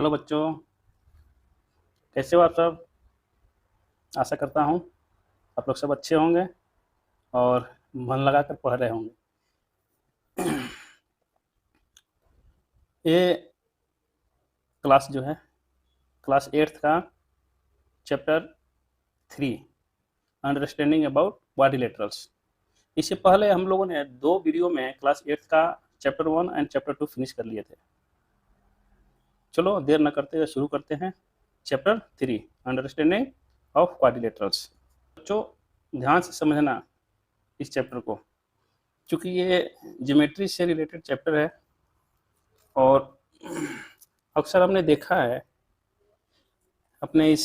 Hello बच्चों, कैसे हो आप सब। आशा करता हूँ आप लोग सब अच्छे होंगे और मन लगाकर पढ़ रहे होंगे। ये क्लास जो है क्लास 8th का चैप्टर 3 अंडरस्टैंडिंग अबाउट क्वाड्रिलेटरल्स। इससे पहले हम लोगों ने 2 वीडियो में क्लास 8th का चैप्टर 1 एंड चैप्टर 2 फिनिश कर लिए थे। चलो देर न करते हुए शुरू करते हैं चैप्टर 3 अंडरस्टैंडिंग ऑफ क्वाड्रिलेटरल्स। बच्चों, ध्यान से समझना इस चैप्टर को, क्योंकि ये ज्योमेट्री से रिलेटेड चैप्टर है और अक्सर हमने देखा है अपने इस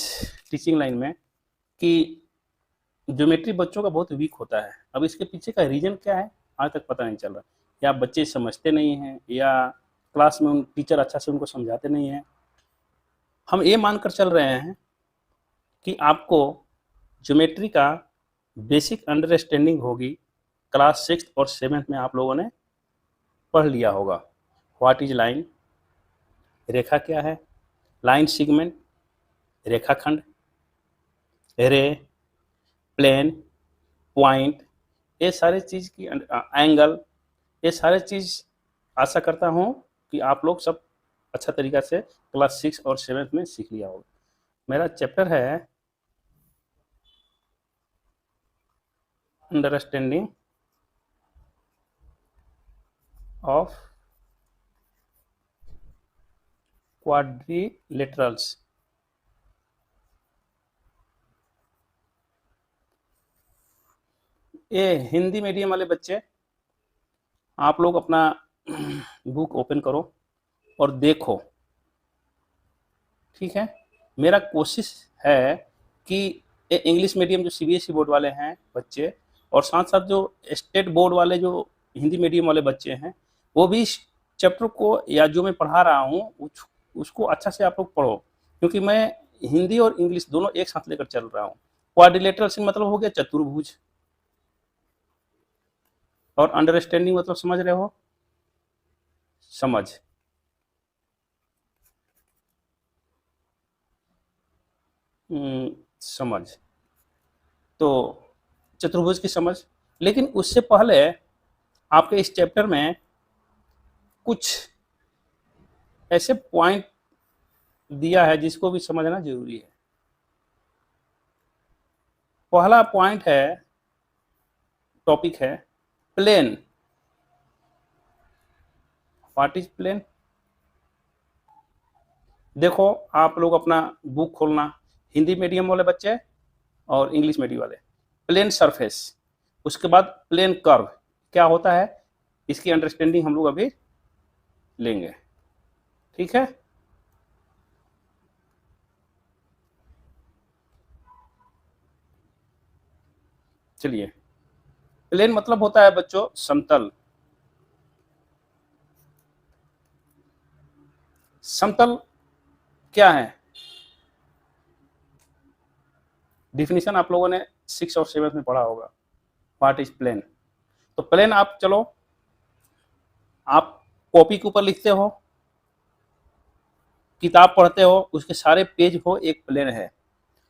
टीचिंग लाइन में कि ज्योमेट्री बच्चों का बहुत वीक होता है। अब इसके पीछे का रीजन क्या है आज तक पता नहीं चल रहा, या बच्चे समझते नहीं हैं या क्लास में टीचर अच्छा से उनको समझाते नहीं हैं। हम ये मानकर चल रहे हैं कि आपको ज्योमेट्री का बेसिक अंडरस्टैंडिंग होगी। क्लास 6th और 7th में आप लोगों ने पढ़ लिया होगा। व्हाट इज लाइन, रेखा क्या है, लाइन सेगमेंट, रेखाखंड, रे, प्लेन, पॉइंट, ये सारे चीज़ की एंगल, ये सारे चीज़ आशा करता हूँ कि आप लोग सब अच्छा तरीका से क्लास 6 और 7th में सीख लिया होगा। मेरा चैप्टर है अंडरस्टैंडिंग ऑफ क्वाड्रिलेटरल्स। ये हिंदी मीडियम वाले बच्चे, आप लोग अपना बुक ओपन करो और देखो, ठीक है। मेरा कोशिश है कि इंग्लिश मीडियम जो सीबीएसई बोर्ड वाले हैं बच्चे, और साथ साथ जो स्टेट बोर्ड वाले जो हिंदी मीडियम वाले बच्चे हैं, वो भी इस चैप्टर को या जो मैं पढ़ा रहा हूँ उसको अच्छा से आप लोग पढ़ो, क्योंकि मैं हिंदी और इंग्लिश दोनों एक साथ लेकर चल रहा हूँ। क्वाड्रिलेटरल से मतलब हो गया चतुर्भुज, और अंडरस्टैंडिंग मतलब समझ रहे हो, समझ। समझ तो चतुर्भुज की समझ। लेकिन उससे पहले आपके इस चैप्टर में कुछ ऐसे पॉइंट दिया है जिसको भी समझना जरूरी है। पहला पॉइंट है, टॉपिक है प्लेन। What is plane. देखो आप लोग अपना बुक खोलना, हिंदी मीडियम वाले बच्चे और इंग्लिश मीडियम वाले। प्लेन सरफेस, उसके बाद प्लेन कर्व क्या होता है, इसकी अंडरस्टैंडिंग हम लोग अभी लेंगे, ठीक है। चलिए, प्लेन मतलब होता है बच्चों समतल। समतल क्या है, डिफिनीशन आप लोगों ने 6 और 7 में पढ़ा होगा। What is plane. तो प्लेन आप चलो, आप कॉपी के ऊपर लिखते हो, किताब पढ़ते हो, उसके सारे पेज हो एक प्लेन है।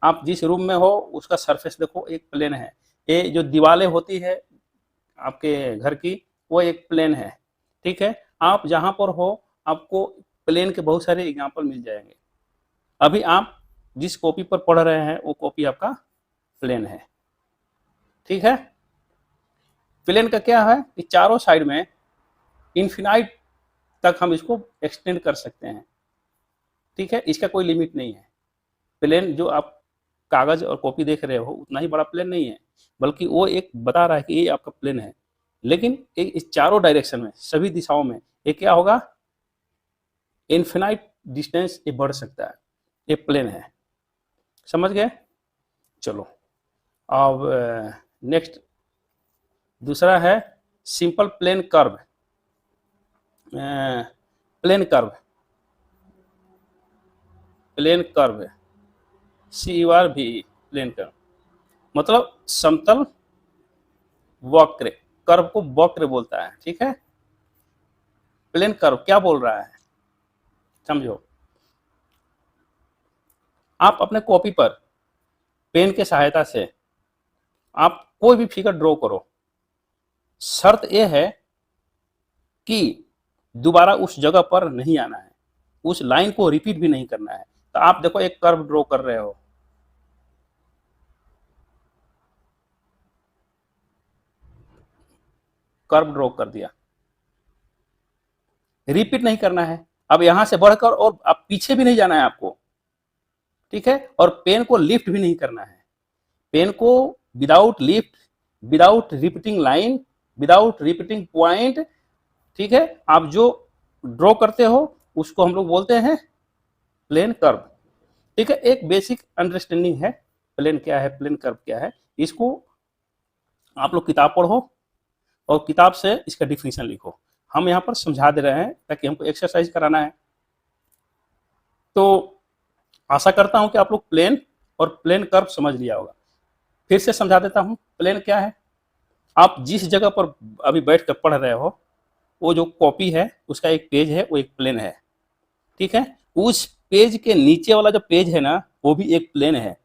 आप जिस रूम में हो उसका सरफेस देखो एक प्लेन है। ये जो दीवारें होती है आपके घर की, वो एक प्लेन है, ठीक है। आप जहां पर हो आपको प्लेन के बहुत सारे एग्जांपल मिल जाएंगे। अभी आप जिस कॉपी पर पढ़ रहे हैं वो कॉपी आपका प्लेन है, ठीक है। प्लेन का क्या है कि चारों साइड में इन्फिनाइट तक हम इसको एक्सटेंड कर सकते हैं, ठीक है। इसका कोई लिमिट नहीं है। प्लेन जो आप कागज और कॉपी देख रहे हो उतना ही बड़ा प्लेन नहीं है, बल्कि वो एक बता रहा है कि ये आपका प्लेन है। लेकिन इस चारों डायरेक्शन में, सभी दिशाओं में ये क्या होगा, इन्फिनाइट डिस्टेंस ये बढ़ सकता है। ये प्लेन है, समझ गए। चलो अब नेक्स्ट दूसरा है simple plane curve. Plane curve, plane curve CUR भी प्लेन कर्व मतलब समतल वक्र। कर्व को वक्र बोलता है, ठीक है। प्लेन कर्व क्या बोल रहा है समझो, आप अपने कॉपी पर पेन के सहायता से आप कोई भी फिगर ड्रॉ करो, शर्त यह है कि दोबारा उस जगह पर नहीं आना है, उस लाइन को रिपीट भी नहीं करना है। तो आप देखो एक कर्व ड्रॉ कर रहे हो, कर्व ड्रॉ कर दिया, रिपीट नहीं करना है। अब यहां से बढ़कर और अब पीछे भी नहीं जाना है आपको, ठीक है। और पेन को लिफ्ट भी नहीं करना है, पेन को without lift, without repeating line, without repeating point, ठीक है, आप जो ड्रॉ करते हो उसको हम लोग बोलते हैं प्लेन कर्व, ठीक है। एक बेसिक अंडरस्टैंडिंग है प्लेन क्या है, प्लेन कर्व क्या है। इसको आप लोग किताब पढ़ो और किताब से इसका डिफिनीशन लिखो। हम यहाँ पर समझा दे रहे हैं ताकि हमको एक्सरसाइज कराना है। तो आशा करता हूं कि आप लोग प्लेन और प्लेन कर्व समझ लिया होगा। फिर से समझा देता हूं प्लेन क्या है। आप जिस जगह पर अभी बैठ कर पढ़ रहे हो, वो जो कॉपी है उसका एक पेज है, वो एक प्लेन है, ठीक है। उस पेज के नीचे वाला जो पेज है ना, वो भी एक प्लेन है,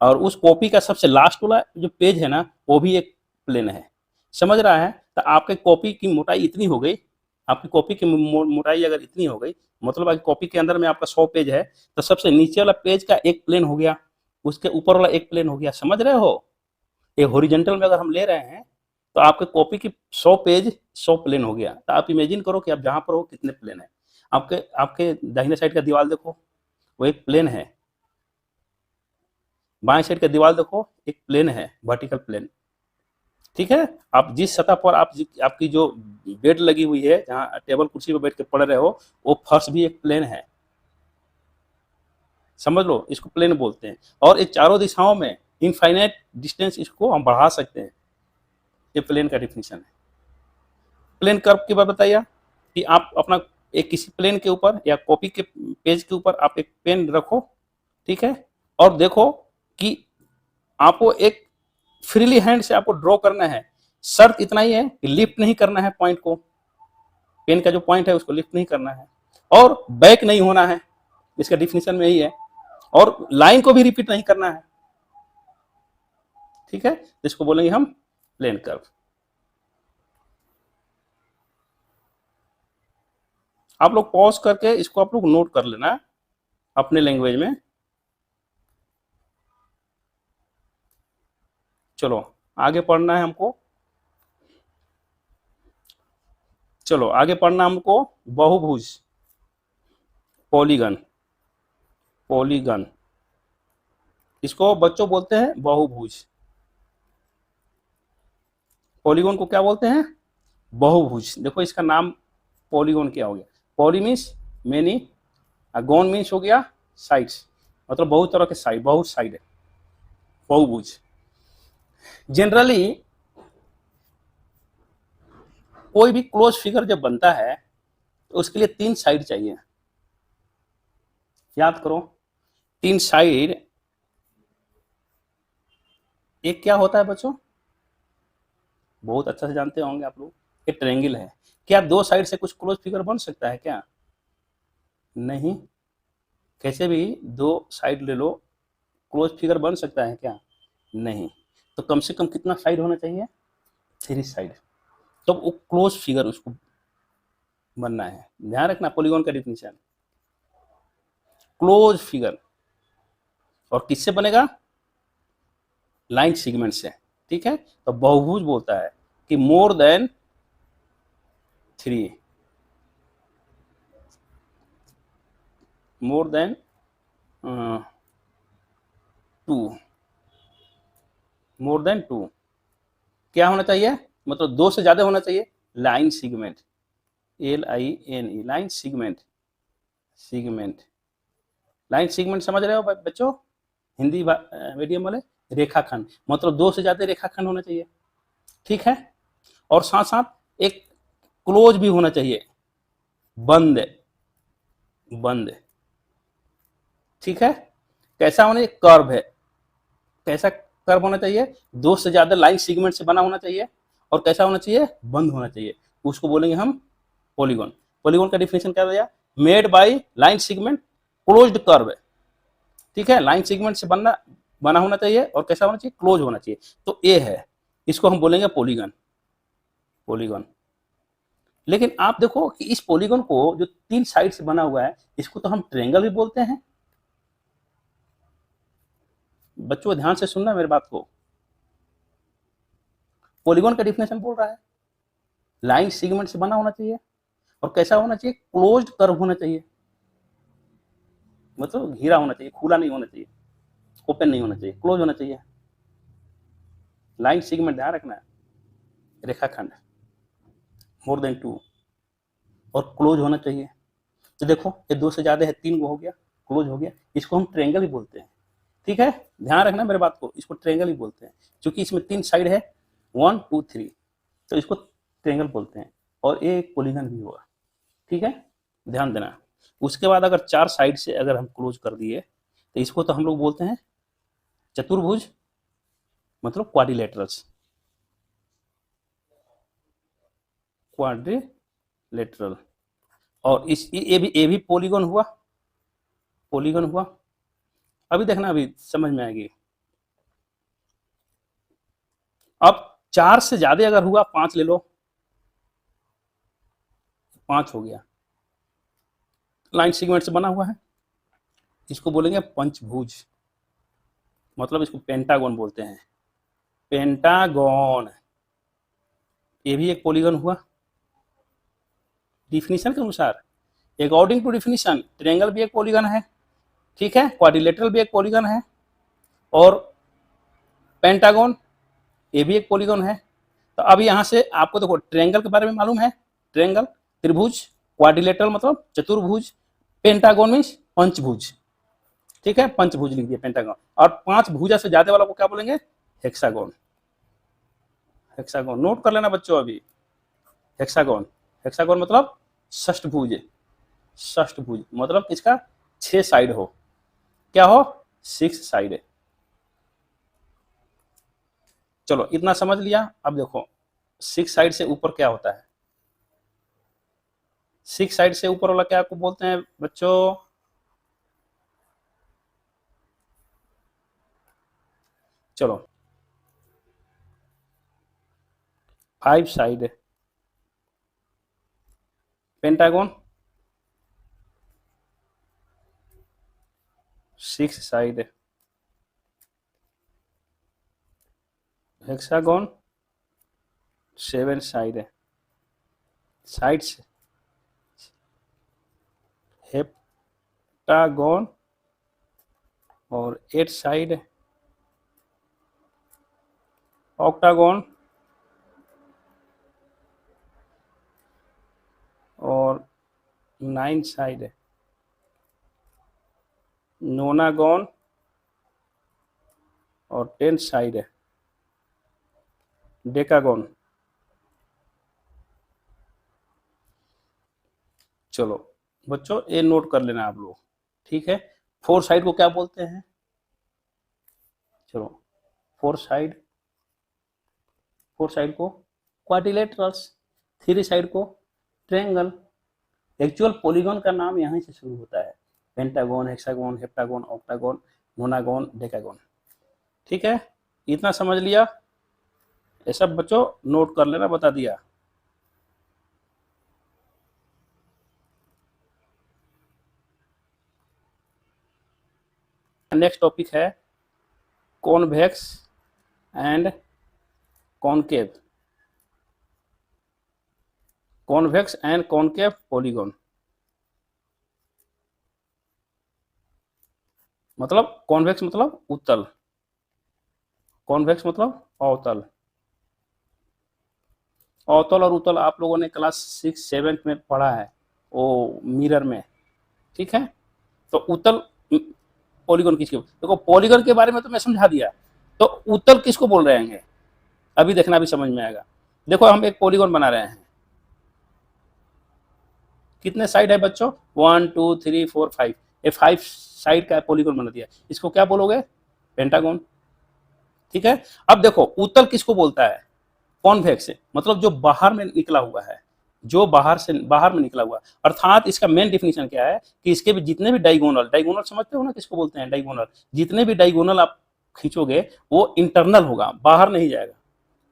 और उस कॉपी का सबसे लास्ट वाला जो पेज है ना, वो भी एक प्लेन है। समझ रहा है? तो आपके कॉपी की मोटाई इतनी हो गई, आपकी कॉपी की मोटाई अगर इतनी हो गई, मतलब आपकी कॉपी के अंदर में आपका 100 पेज है, तो सबसे नीचे वाला पेज का एक प्लेन हो गया, उसके ऊपर वाला एक प्लेन हो गया। समझ रहे हो? ये हॉरिजॉन्टल में अगर हम ले रहे हैं तो आपके कॉपी की 100 पेज 100 प्लेन हो गया। तो आप इमेजिन करो कि आप जहां पर हो कितने प्लेन है। आपके आपके दाहिने साइड का दीवार देखो, वो एक प्लेन है। बाएं साइड का दीवार देखो, एक प्लेन है, वर्टिकल प्लेन, ठीक है। आप जिस सतह पर आपकी जो बेड लगी हुई है, जहां टेबल कुर्सी पर बैठ के पढ़ रहे हो, वो फर्श भी एक प्लेन है। समझ लो, इसको प्लेन बोलते हैं। और ये चारों दिशाओं में इनफाइनाइट डिस्टेंस, इसको हम बढ़ा सकते हैं। ये प्लेन का डिफिनीशन है। प्लेन कर्व की बात बताइए कि आप अपना एक किसी प्लेन के ऊपर या कॉपी के पेज के ऊपर आप एक पेन रखो, ठीक है, और देखो कि आपको एक फ्रीली हैंड से आपको ड्रॉ करना है। शर्त इतना ही है कि लिफ्ट नहीं करना है पॉइंट को, पेन का जो पॉइंट है उसको लिफ्ट नहीं करना है, और बैक नहीं होना है, इसका डिफिनीशन में यही है, और लाइन को भी रिपीट नहीं करना है, ठीक है। इसको बोलेंगे हम प्लेन कर्व। आप लोग पॉज करके इसको आप लोग नोट कर लेना अपने लैंग्वेज में। चलो आगे पढ़ना है हमको, चलो आगे पढ़ना हमको बहुभुज, पॉलीगन, पॉलीगन, इसको बच्चों बोलते हैं बहुभुज। पॉलीगन को क्या बोलते हैं? बहुभुज। देखो इसका नाम पॉलीगन क्या हो गया? Poly means many, gone means हो गया साइड्स, मतलब बहुत तरह के साइड, बहुत साइड है, बहुभुज। जनरली कोई भी क्लोज फिगर जब बनता है तो उसके लिए 3 साइड चाहिए। याद करो, 3 साइड। एक क्या होता है बच्चों? बहुत अच्छा से जानते होंगे आप लोग, एक ट्रायंगल है। क्या 2 साइड से कुछ क्लोज फिगर बन सकता है क्या? नहीं। कैसे भी 2 साइड ले लो, क्लोज फिगर बन सकता है क्या? नहीं। तो कम से कम कितना साइड होना चाहिए? 3 साइड, तो वो क्लोज फिगर उसको बनना है। ध्यान रखना पॉलीगॉन का डिफिनीशन, क्लोज फिगर। और किससे बनेगा? लाइन सेगमेंट से, ठीक है। तो बहुभुज बोलता है कि मोर देन 3, मोर देन 2, मोर देन 2 क्या होना चाहिए? मतलब 2 से ज्यादा होना चाहिए। Line segment, LINE, line segment, segment, line segment समझ रहे हो बच्चों? हिंदी मीडियम वाले, रेखाखंड, मतलब 2 से ज्यादा रेखाखंड होना चाहिए, ठीक है। और साथ साथ एक क्लोज भी होना चाहिए, बंद, बंद, ठीक है। कैसा होना चाहिए? कर्व है। कैसा कर्व होना चाहिए? 2 से ज्यादा लाइन सेगमेंट से बना होना चाहिए। और कैसा होना चाहिए? बंद होना चाहिए। उसको बोलेंगे हम पॉलीगॉन। पॉलीगॉन का डिफिनेशन क्या दिया? Made by line segment closed curve, ठीक है, लाइन सेगमेंट से बना होना चाहिए और कैसा होना चाहिए, क्लोज होना चाहिए। तो ए है, इसको हम बोलेंगे पॉलीगन, पॉलीगन। लेकिन आप देखो कि इस पॉलीगन को जो 3 साइड से बना हुआ है, इसको तो हम ट्रायंगल भी बोलते हैं। बच्चों ध्यान से सुनना मेरी बात को, पॉलीगन का डिफिनेशन बोल रहा है लाइन सेगमेंट से बना होना चाहिए और कैसा होना चाहिए, क्लोज्ड कर्व होना चाहिए, मतलब घिरा होना चाहिए, खुला नहीं होना चाहिए, ओपन नहीं होना चाहिए, क्लोज होना चाहिए। लाइन सेगमेंट ध्यान रखना है, रेखाखंड मोर देन 2 और क्लोज होना चाहिए। तो देखो ये 2 से ज्यादा है, 3 को हो गया, क्लोज हो गया, इसको हम ट्रायंगल ही बोलते हैं। ठीक है, ध्यान रखना मेरे बात को, इसको ट्रायंगल ही बोलते हैं क्योंकि इसमें 3 साइड है, 1 2 3, तो इसको ट्रायंगल बोलते हैं और ये एक पॉलीगन भी होगा। ठीक है, ध्यान देना। उसके बाद अगर 4 साइड से अगर हम क्लोज कर दिए तो इसको तो हम लोग बोलते हैं चतुर्भुज, मतलब क्वाड्रिलेटरल्स, क्वाड्रिलेटरल। और इस ये भी पॉलीगन हुआ, पॉलीगन हुआ। अभी देखना, अभी समझ में आएगी। अब 4 से ज्यादा अगर हुआ, 5 ले लो, 5 हो गया, लाइन सेगमेंट से बना हुआ है, इसको बोलेंगे पंचभुज, मतलब इसको पेंटागन बोलते हैं, पेंटागन। ये भी एक पॉलीगन हुआ डिफिनीशन के अनुसार, अकॉर्डिंग टू डिफिनीशन ट्रायंगल भी एक पॉलीगन है, ठीक है, क्वाड्रिलेटरल भी एक पॉलीगन है और पेंटागन ये भी एक पॉलीगन है। तो अब यहां से आपको देखो ट्रायंगल के बारे में मालूम है, ट्रायंगल त्रिभुज, क्वाड्रिलेटरल मतलब चतुर्भुज, पेंटागन मीन्स पंचभुज। ठीक है, पंचभुज लिख दिया पेंटागन, और 5 भुजा से ज्यादा वाला को क्या बोलेंगे, हेक्सागोन। हेक्सागोन नोट कर लेना बच्चों अभी, हेक्सागोन, हेक्सागोन मतलब षष्ठभुज, षष्ठभुज मतलब इसका 6 साइड हो, क्या हो, 6 साइड। चलो इतना समझ लिया। अब देखो 6 साइड से ऊपर क्या होता है, 6 साइड से ऊपर वाला क्या आपको बोलते हैं बच्चों, चलो 5 side pentagon, 6 side hexagon, 7 side sides heptagon और 8 साइड ऑक्टागन और 9 साइड नोनागन और 10 साइड डेकागन। चलो बच्चों ये नोट कर लेना आप लोग, ठीक है। 4 साइड को क्या बोलते हैं, चलो 4 साइड को क्वाड्रिलेटरल्स, 3 साइड को ट्रायंगल। एक्चुअल पॉलीगन का नाम यहीं से शुरू होता है, pentagon, hexagon, heptagon, octagon, नोनागन, decagon. ठीक है, इतना समझ लिया, ये सब बच्चों नोट कर लेना, बता दिया। नेक्स्ट टॉपिक है convex and concave, convex and concave polygon. मतलब कॉन्वेक्स मतलब उत्तल, कॉन्वेक्स मतलब अवतल। अवतल और उत्तल आप लोगों ने क्लास 6 7 में पढ़ा है, वो मिरर में, ठीक है। तो उत्तल पॉलीगन किसके, देखो पॉलीगन के बारे में तो मैं समझा दिया, तो उत्तल किसको बोल रहे हैं अभी देखना, भी समझ में आएगा। देखो हम एक पॉलीगन बना रहे हैं, कितने साइड है बच्चों, 1 2 3 4 5, ये 5 साइड का पॉलीगन बना दिया, इसको क्या बोलोगे, पेंटागन। ठीक है, अब देखो उत्तल किसको बोलता है, कॉन्वेक्स मतलब जो बाहर में निकला हुआ है, जो बाहर में निकला हुआ, अर्थात इसका मेन डिफिनेशन क्या है कि इसके भी जितने भी डायगोनल समझते हो ना किसको बोलते हैं डायगोनल, जितने भी डायगोनल आप खींचोगे वो इंटरनल होगा, बाहर नहीं जाएगा।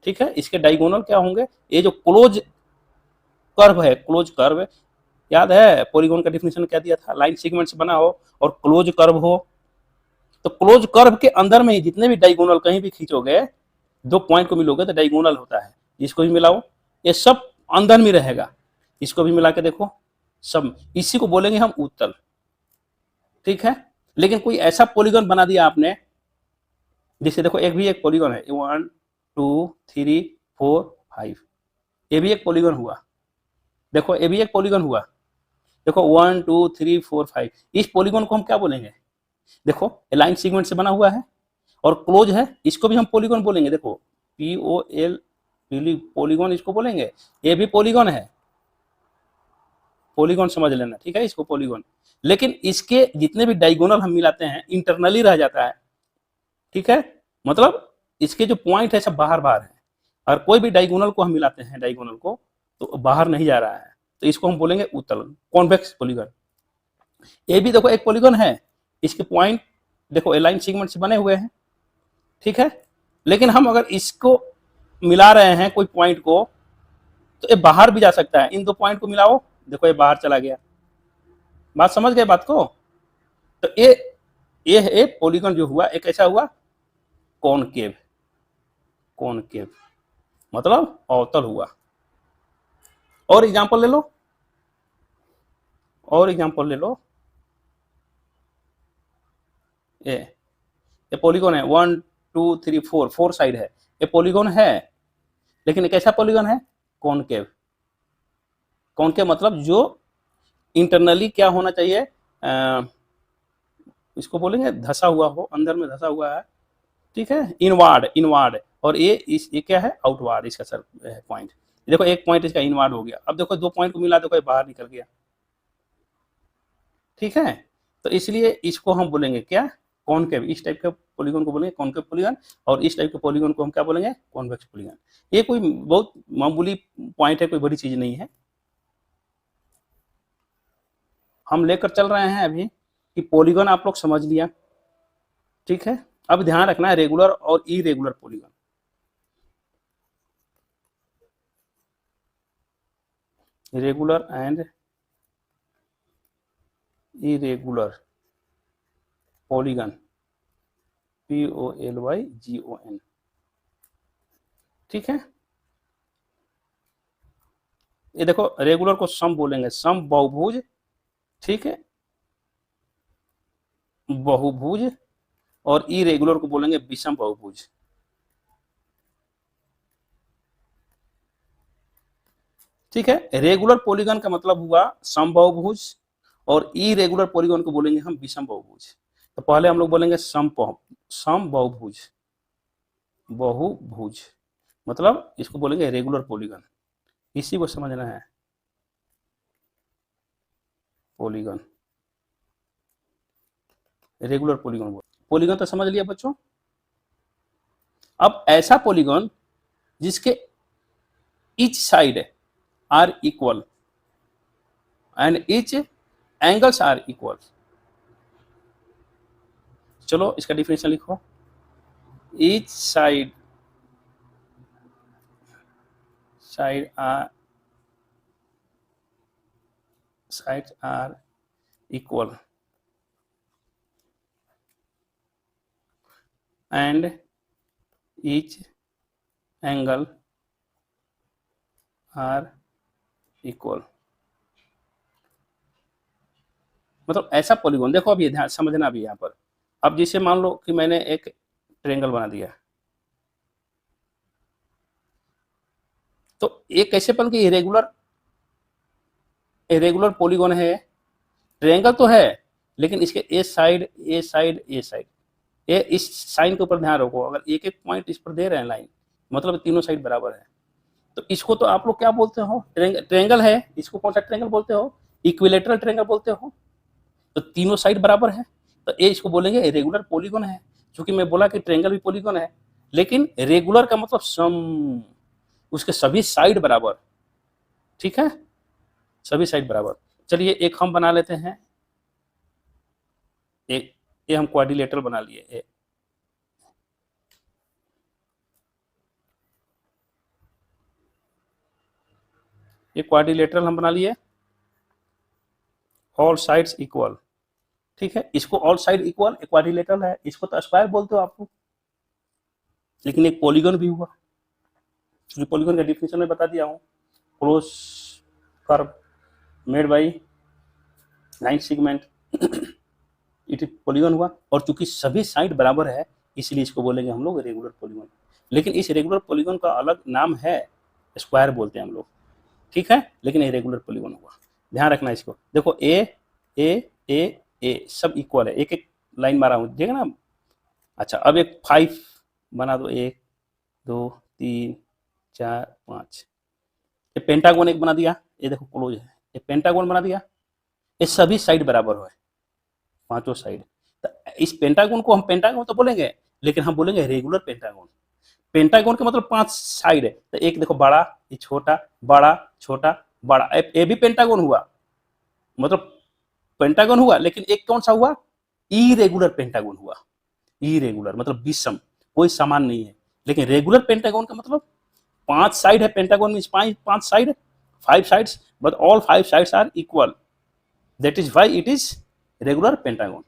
ठीक है, इसके डायगोनल क्या होंगे, ये जो क्लोज कर्व है, क्लोज कर्व याद है पॉलीगॉन का डिफिनेशन क्या दिया था, लाइन सेगमेंट से बना हो और क्लोज कर्व हो, तो क्लोज कर्व के अंदर में ही जितने भी डायगोनल कहीं भी खींचोगे, दो पॉइंट को मिलोगे तो डायगोनल होता है। इसको भी मिलाओ, ये सब अंदर में रहेगा, इसको भी मिला के देखो, सब इसी को बोलेंगे हम उत्तल। ठीक है, लेकिन कोई ऐसा पॉलीगॉन बना दिया आपने, जैसे देखो एक पॉलीगॉन है 1 2 3 4 5, ये भी एक पॉलीगॉन हुआ, देखो ये भी एक पॉलीगॉन हुआ, देखो 1 2 3 4 5, इस पॉलीगॉन को हम क्या बोलेंगे, देखो लाइन सेगमेंट से बना हुआ है और क्लोज है, इसको भी हम पॉलीगॉन बोलेंगे। देखो POL पॉलीगॉन इसको बोलेंगे, ये भी पॉलीगॉन है, पॉलीगॉन समझ लेना। ठीक है, इसको पॉलीगॉन, लेकिन इसके जितने भी डायगोनल हम मिलाते हैं इंटरनली रह जाता है। ठीक है, मतलब इसके जो पॉइंट है सब बाहर बाहर है, और कोई भी डायगोनल को हम मिलाते हैं डायगोनल को तो बाहर नहीं जा रहा है, तो इसको हम बोलेंगे उत्तल कॉन्वेक्स पॉलीगॉन। ये भी देखो एक पॉलीगॉन है, इसके पॉइंट देखो लाइन सेगमेंट से बने हुए हैं। ठीक है, लेकिन हम अगर इसको मिला रहे हैं कोई पॉइंट को तो ये बाहर भी जा सकता है, इन दो पॉइंट को मिलाओ, देखो ये बाहर चला गया। बात समझ गए बात को, तो ये पॉलीगॉन जो हुआ एक ऐसा हुआ कॉनकेव, कॉनकेव मतलब अवतल हुआ। और एग्जांपल ले लो, और एग्जांपल ले लो, ये पॉलीगॉन है 1 2 3 4, 4 साइड है, ये पॉलीगॉन है, लेकिन एक ऐसा पॉलीगॉन है कॉनकेव। कॉनकेव मतलब जो इंटरनली क्या होना चाहिए, इसको बोलेंगे धसा हुआ हो, अंदर में धसा हुआ है। ठीक है, इनवार्ड, और ये क्या है आउटवार्ड, इसका सर पॉइंट। देखो एक पॉइंट इसका इनवार्ड हो गया, अब देखो दो पॉइंट को मिला, देखो ये बाहर निकल गया। ठीक है, तो इसलिए इसको हम बोलेंगे क्या, कॉनकेव। इस टाइप के पॉलीगॉन को बोलेंगे कॉनकेव पॉलीगॉन, और इस टाइप के पॉलीगॉन को हम क्या बोलेंगे, कॉन्वेक्स पॉलीगॉन। ये कोई बहुत मामूली पॉइंट है, कोई बड़ी चीज नहीं है। हम लेकर चल रहे हैं अभी कि पॉलीगॉन आप लोग समझ लिया। ठीक है, अब ध्यान रखना है रेगुलर और irregular polygon. Regular and irregular polygon, POLYGON। ठीक है, ये देखो रेगुलर को सम बोलेंगे, सम बहुभुज। ठीक है, बहुभुज, और इरेगुलर को बोलेंगे विषम बहुभुज। ठीक है, रेगुलर पॉलीगॉन का मतलब हुआ सम बहुभुज, और इरेगुलर पॉलीगॉन को बोलेंगे हम विषम बहुभुज। तो पहले हम लोग बोलेंगे सम बहुभुज, बहुभुज मतलब इसको बोलेंगे रेगुलर पॉलीगॉन, इसी को समझना है पॉलीगॉन, रेगुलर पॉलीगॉन। पॉलीगॉन तो समझ लिया बच्चों। अब ऐसा पॉलीगॉन जिसके each side are equal and each angles are equal. चलो इसका डिफिनेशन लिखो, each side are equal and each angle are equal. मतलब ऐसा पॉलीगॉन, देखो अब ये ध्यान समझना भी यहाँ पर। अब जैसे मान लो कि मैंने एक ट्रायंगल बना दिया, तो ये कैसे बन के इरेगुलर पॉलीगॉन है। ट्रायंगल तो है, लेकिन इसके ए साइड ये इस साइन के ऊपर ध्यान रखो, अगर एक एक पॉइंट इस पर दे रहे हैं लाइन, मतलब तीनों साइड बराबर है, तो इसको तो आप लोग क्या बोलते हो, ट्रायंगल है, इसको कौन सा ट्रायंगल बोलते हो, इक्विलेटरल ट्रायंगल बोलते हो। तो तीनों साइड बराबर है, तो ये इसको बोलेंगे रेगुलर पॉलीगॉन है। क्योंकि मैं बोला कि ट्रायंगल भी पॉलीगॉन है, लेकिन रेगुलर का मतलब सम, उसके सभी साइड बराबर। ठीक है, सभी साइड बराबर। चलिए एक हम बना लेते हैं, एक ये हम क्वाड्रिलेटरल बना लिए। ये क्वाड्रिलेटरल हम बना लिए, ऑल साइड्स इक्वल। ठीक है, इसको ऑल साइड इक्वल क्वाड्रिलेटरल है, इसको तो स्क्वायर बोलते हो आपको, लेकिन एक पॉलीगन भी हुआ, क्योंकि पॉलीगन का डिफिनेशन में बता दिया हूँ, close curve made by line segment, it polygon हुआ। और चूंकि सभी साइड बराबर है इसलिए इसको बोलेंगे हम लोग रेगुलर पॉलीगन। लेकिन इस रेगुलर पॉलीगन का अलग नाम है, स्क्वायर बोलते हैं हम लोग, ठीक है, लेकिन ये रेगुलर पॉलीगन हुआ, ध्यान रखना इसको। देखो ए सब इक्वल है, एक एक लाइन मारा हूं, देखना ना। अच्छा, अब एक 5 बना दो, 1 2 3 4 5, ये पेंटागोन एक बना दिया, ये देखो क्लोज है, ये पेंटागोन बना दिया, ये सभी साइड बराबर है, पांचों साइड। तो इस पेंटागोन को हम पेंटागोन तो बोलेंगे, लेकिन हम बोलेंगे रेगुलर पेंटागोन। पेंटागोन का मतलब 5 साइड है, तो एक देखो बड़ा, ये छोटा, बड़ा, छोटा, बड़ा, ये भी पेंटागोन हुआ, मतलब पेंटागन हुआ, लेकिन एक कौन सा हुआ, इरेगुलर पेंटागन हुआ। इरेगुलर मतलब विषम, कोई समान नहीं है। लेकिन रेगुलर पेंटागन का मतलब 5 साइड है, पेंटागन में 5 side, 5 sides, but all 5 sides are equal, that is why it is regular pentagon.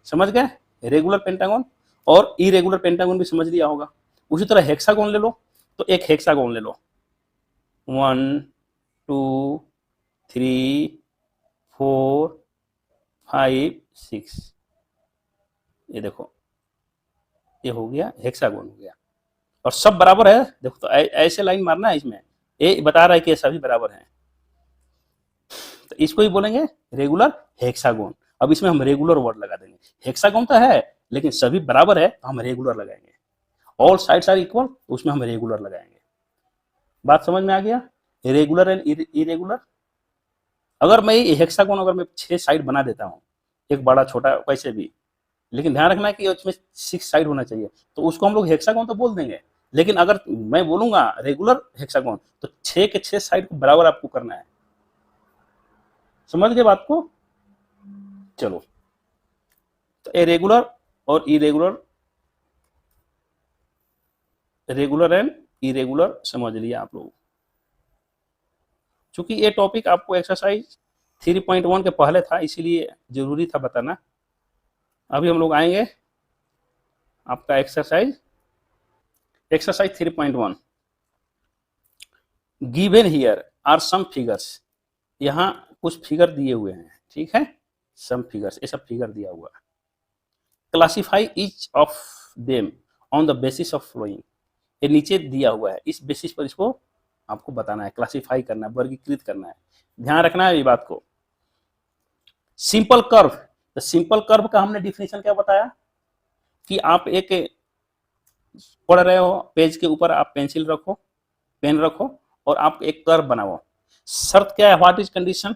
समझ गए, रेगुलर पेंटागन। और इरेगुलर पेंटागन भी समझ लिया होगा। उसी तरह हेक्सागोन ले लो, तो एक हेक्सागोन ले लो, 1 2 3 4 5 6, ये देखो ये हो गया हेक्सागोन हो गया, और सब बराबर है। देखो तो ऐसे लाइन मारना है, इसमें ये बता रहा है कि सभी बराबर हैं, तो इसको ही बोलेंगे रेगुलर हेक्सागोन। अब इसमें हम रेगुलर वर्ड लगा देंगे, हेक्सागोन तो है लेकिन सभी बराबर है तो हम रेगुलर लगाएंगे, ऑल साइड्स आर इक्वल उसमें हम रेगुलर लगाएंगे। बात समझ में आ गया, रेगुलर एंड इरेगुलर। अगर मैं हेक्सागोन अगर मैं 6 साइड बना देता हूँ, एक बड़ा छोटा वैसे भी, लेकिन ध्यान रखना है कि उसमें 6 साइड होना चाहिए, तो उसको हम लोग हेक्सागोन तो बोल देंगे। लेकिन अगर मैं बोलूंगा रेगुलर हेक्सागोन, तो 6 के 6 साइड को बराबर आपको करना है। समझ गए बात को। चलो, तो ए रेगुलर और इरेगुलर, रेगुलर एंड इरेगुलर समझ लिया आप लोग। चूंकि ये टॉपिक आपको एक्सरसाइज 3.1 के पहले था, इसीलिए जरूरी था बताना। अभी हम लोग आएंगे आपका exercise 3.1। Given here are some figures, यहाँ कुछ फिगर दिए हुए हैं, ठीक है, सम फिगर्स, ये सब फिगर दिया हुआ है। Classify each of them on the basis of following, ये नीचे दिया हुआ है, इस बेसिस पर इसको आपको बताना है, क्लासिफाई करना है, वर्गीकृत करना है। ध्यान रखना है ये बात को। सिंपल कर्व, तो सिंपल कर्व का हमने डिफिनेशन क्या बताया कि आप एक पढ़ रहे हो, पेज के ऊपर आप पेंसिल रखो, पेन रखो, और आप एक कर्व बनाओ। शर्त क्या है, what is condition,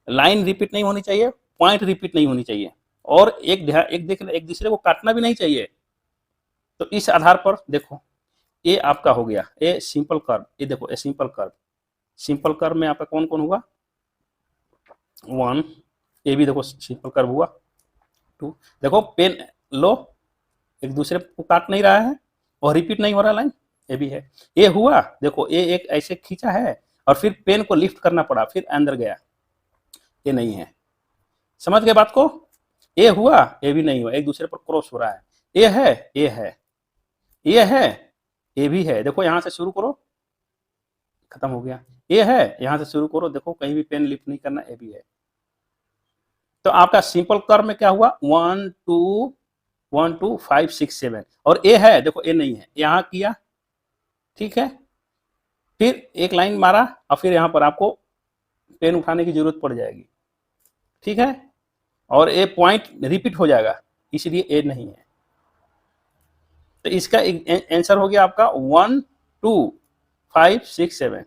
line repeat नहीं होनी चाहिए, पॉइंट रिपीट नहीं होनी चाहिए, और एक दूसरे को काटना भी नहीं चाहिए। तो इस आधार पर देखो, ये आपका हो गया ये सिंपल कर्व। ये देखो ये सिंपल कर्व, सिंपल कर्व में आपका कौन कौन हुआ, 1, ये भी देखो सिंपल कर्व हुआ, 2, देखो पेन लो, एक दूसरे को काट नहीं रहा है और रिपीट नहीं हो रहा लाइन, ये भी है। ये हुआ, देखो ये एक ऐसे खींचा है और फिर पेन को लिफ्ट करना पड़ा, फिर अंदर गया, ये नहीं है। समझ गए बात को। ये हुआ, ये भी नहीं हुआ, एक दूसरे पर क्रॉस हो रहा है, ये है, ये है, ये है, ये भी है। देखो यहां से शुरू करो, खत्म हो गया, ये है, यहां से शुरू करो, देखो कहीं भी पेन लिफ्ट नहीं करना, ये भी है। तो आपका सिंपल कर्व में क्या हुआ, 1 2 1 2 5 6 7, और ए है, देखो ए नहीं है, यहां किया, ठीक है, फिर एक लाइन मारा, और फिर यहां पर आपको पेन उठाने की जरूरत पड़ जाएगी, ठीक है, और ए पॉइंट रिपीट हो जाएगा, इसलिए ए नहीं है। तो इसका आंसर हो गया आपका 1 2 5 6 7।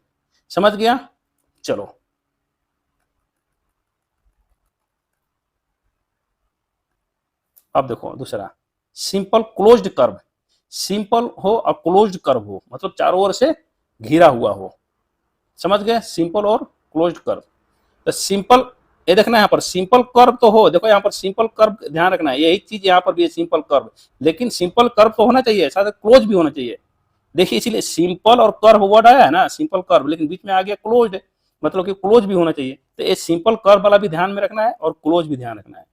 समझ गया। चलो अब देखो दूसरा, सिंपल क्लोज्ड कर्व। सिंपल हो और क्लोज्ड कर्व हो, मतलब चारों ओर से घिरा हुआ हो, समझ गए, सिंपल और क्लोज्ड कर्व। तो सिंपल, ये देखना यहाँ पर सिंपल कर्व तो हो, देखो यहाँ पर सिंपल कर्व ध्यान रखना है, यही चीज यहाँ पर भी है सिंपल कर्व, लेकिन सिंपल कर्व तो होना चाहिए, साथ क्लोज भी होना चाहिए। देखिए इसीलिए सिंपल और कर्व वर्ड आया है ना, सिंपल कर्व, लेकिन बीच में आ गया क्लोज्ड, मतलब कि क्लोज भी होना चाहिए। तो ये सिंपल कर्व वाला भी ध्यान में रखना है और क्लोज भी ध्यान रखना है।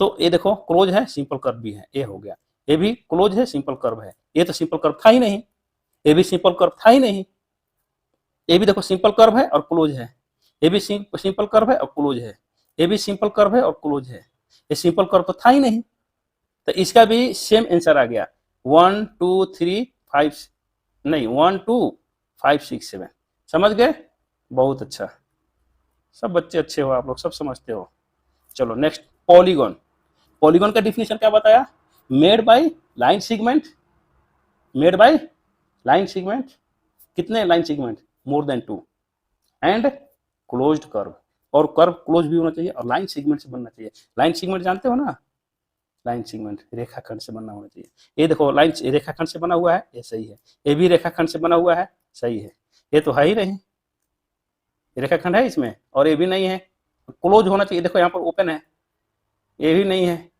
तो ये देखो क्लोज है, सिंपल कर्व भी है, ये हो गया, ये भी क्लोज है, सिंपल कर्व है, ये तो सिंपल कर्व था ही नहीं, ये भी सिंपल कर्व था ही नहीं, ये भी देखो सिंपल कर्व है और क्लोज है, ये भी सिंपल कर्व है और क्लोज है, ये भी सिंपल कर्व है और क्लोज है, ये सिंपल कर्व तो था ही नहीं। तो इसका भी सेम आंसर आ गया, 1 2 3 5, नहीं 1 2 5 6 7। समझ गए, बहुत अच्छा, सब बच्चे अच्छे हो आप लोग, सब समझते हो। चलो नेक्स्ट, पॉलीगॉन। पॉलीगॉन का डिफिनेशन क्या बताया, made by line segment, made by line segment, कितने line segment, more than 2, and closed curve, और कर्व क्लोज भी होना चाहिए और लाइन सेगमेंट से बनना चाहिए। लाइन सेगमेंट जानते हो ना, लाइन सेगमेंट रेखाखंड से बनना होना चाहिए। ये देखो लाइन रेखाखंड से बना हुआ है, ये सही है, ये भी रेखाखंड से बना हुआ है, सही है, ये तो है ही नहीं, रेखाखंड है इसमें, और ये भी नहीं है, क्लोज होना चाहिए, देखो यहाँ पर ओपन है, ये भी नहीं है,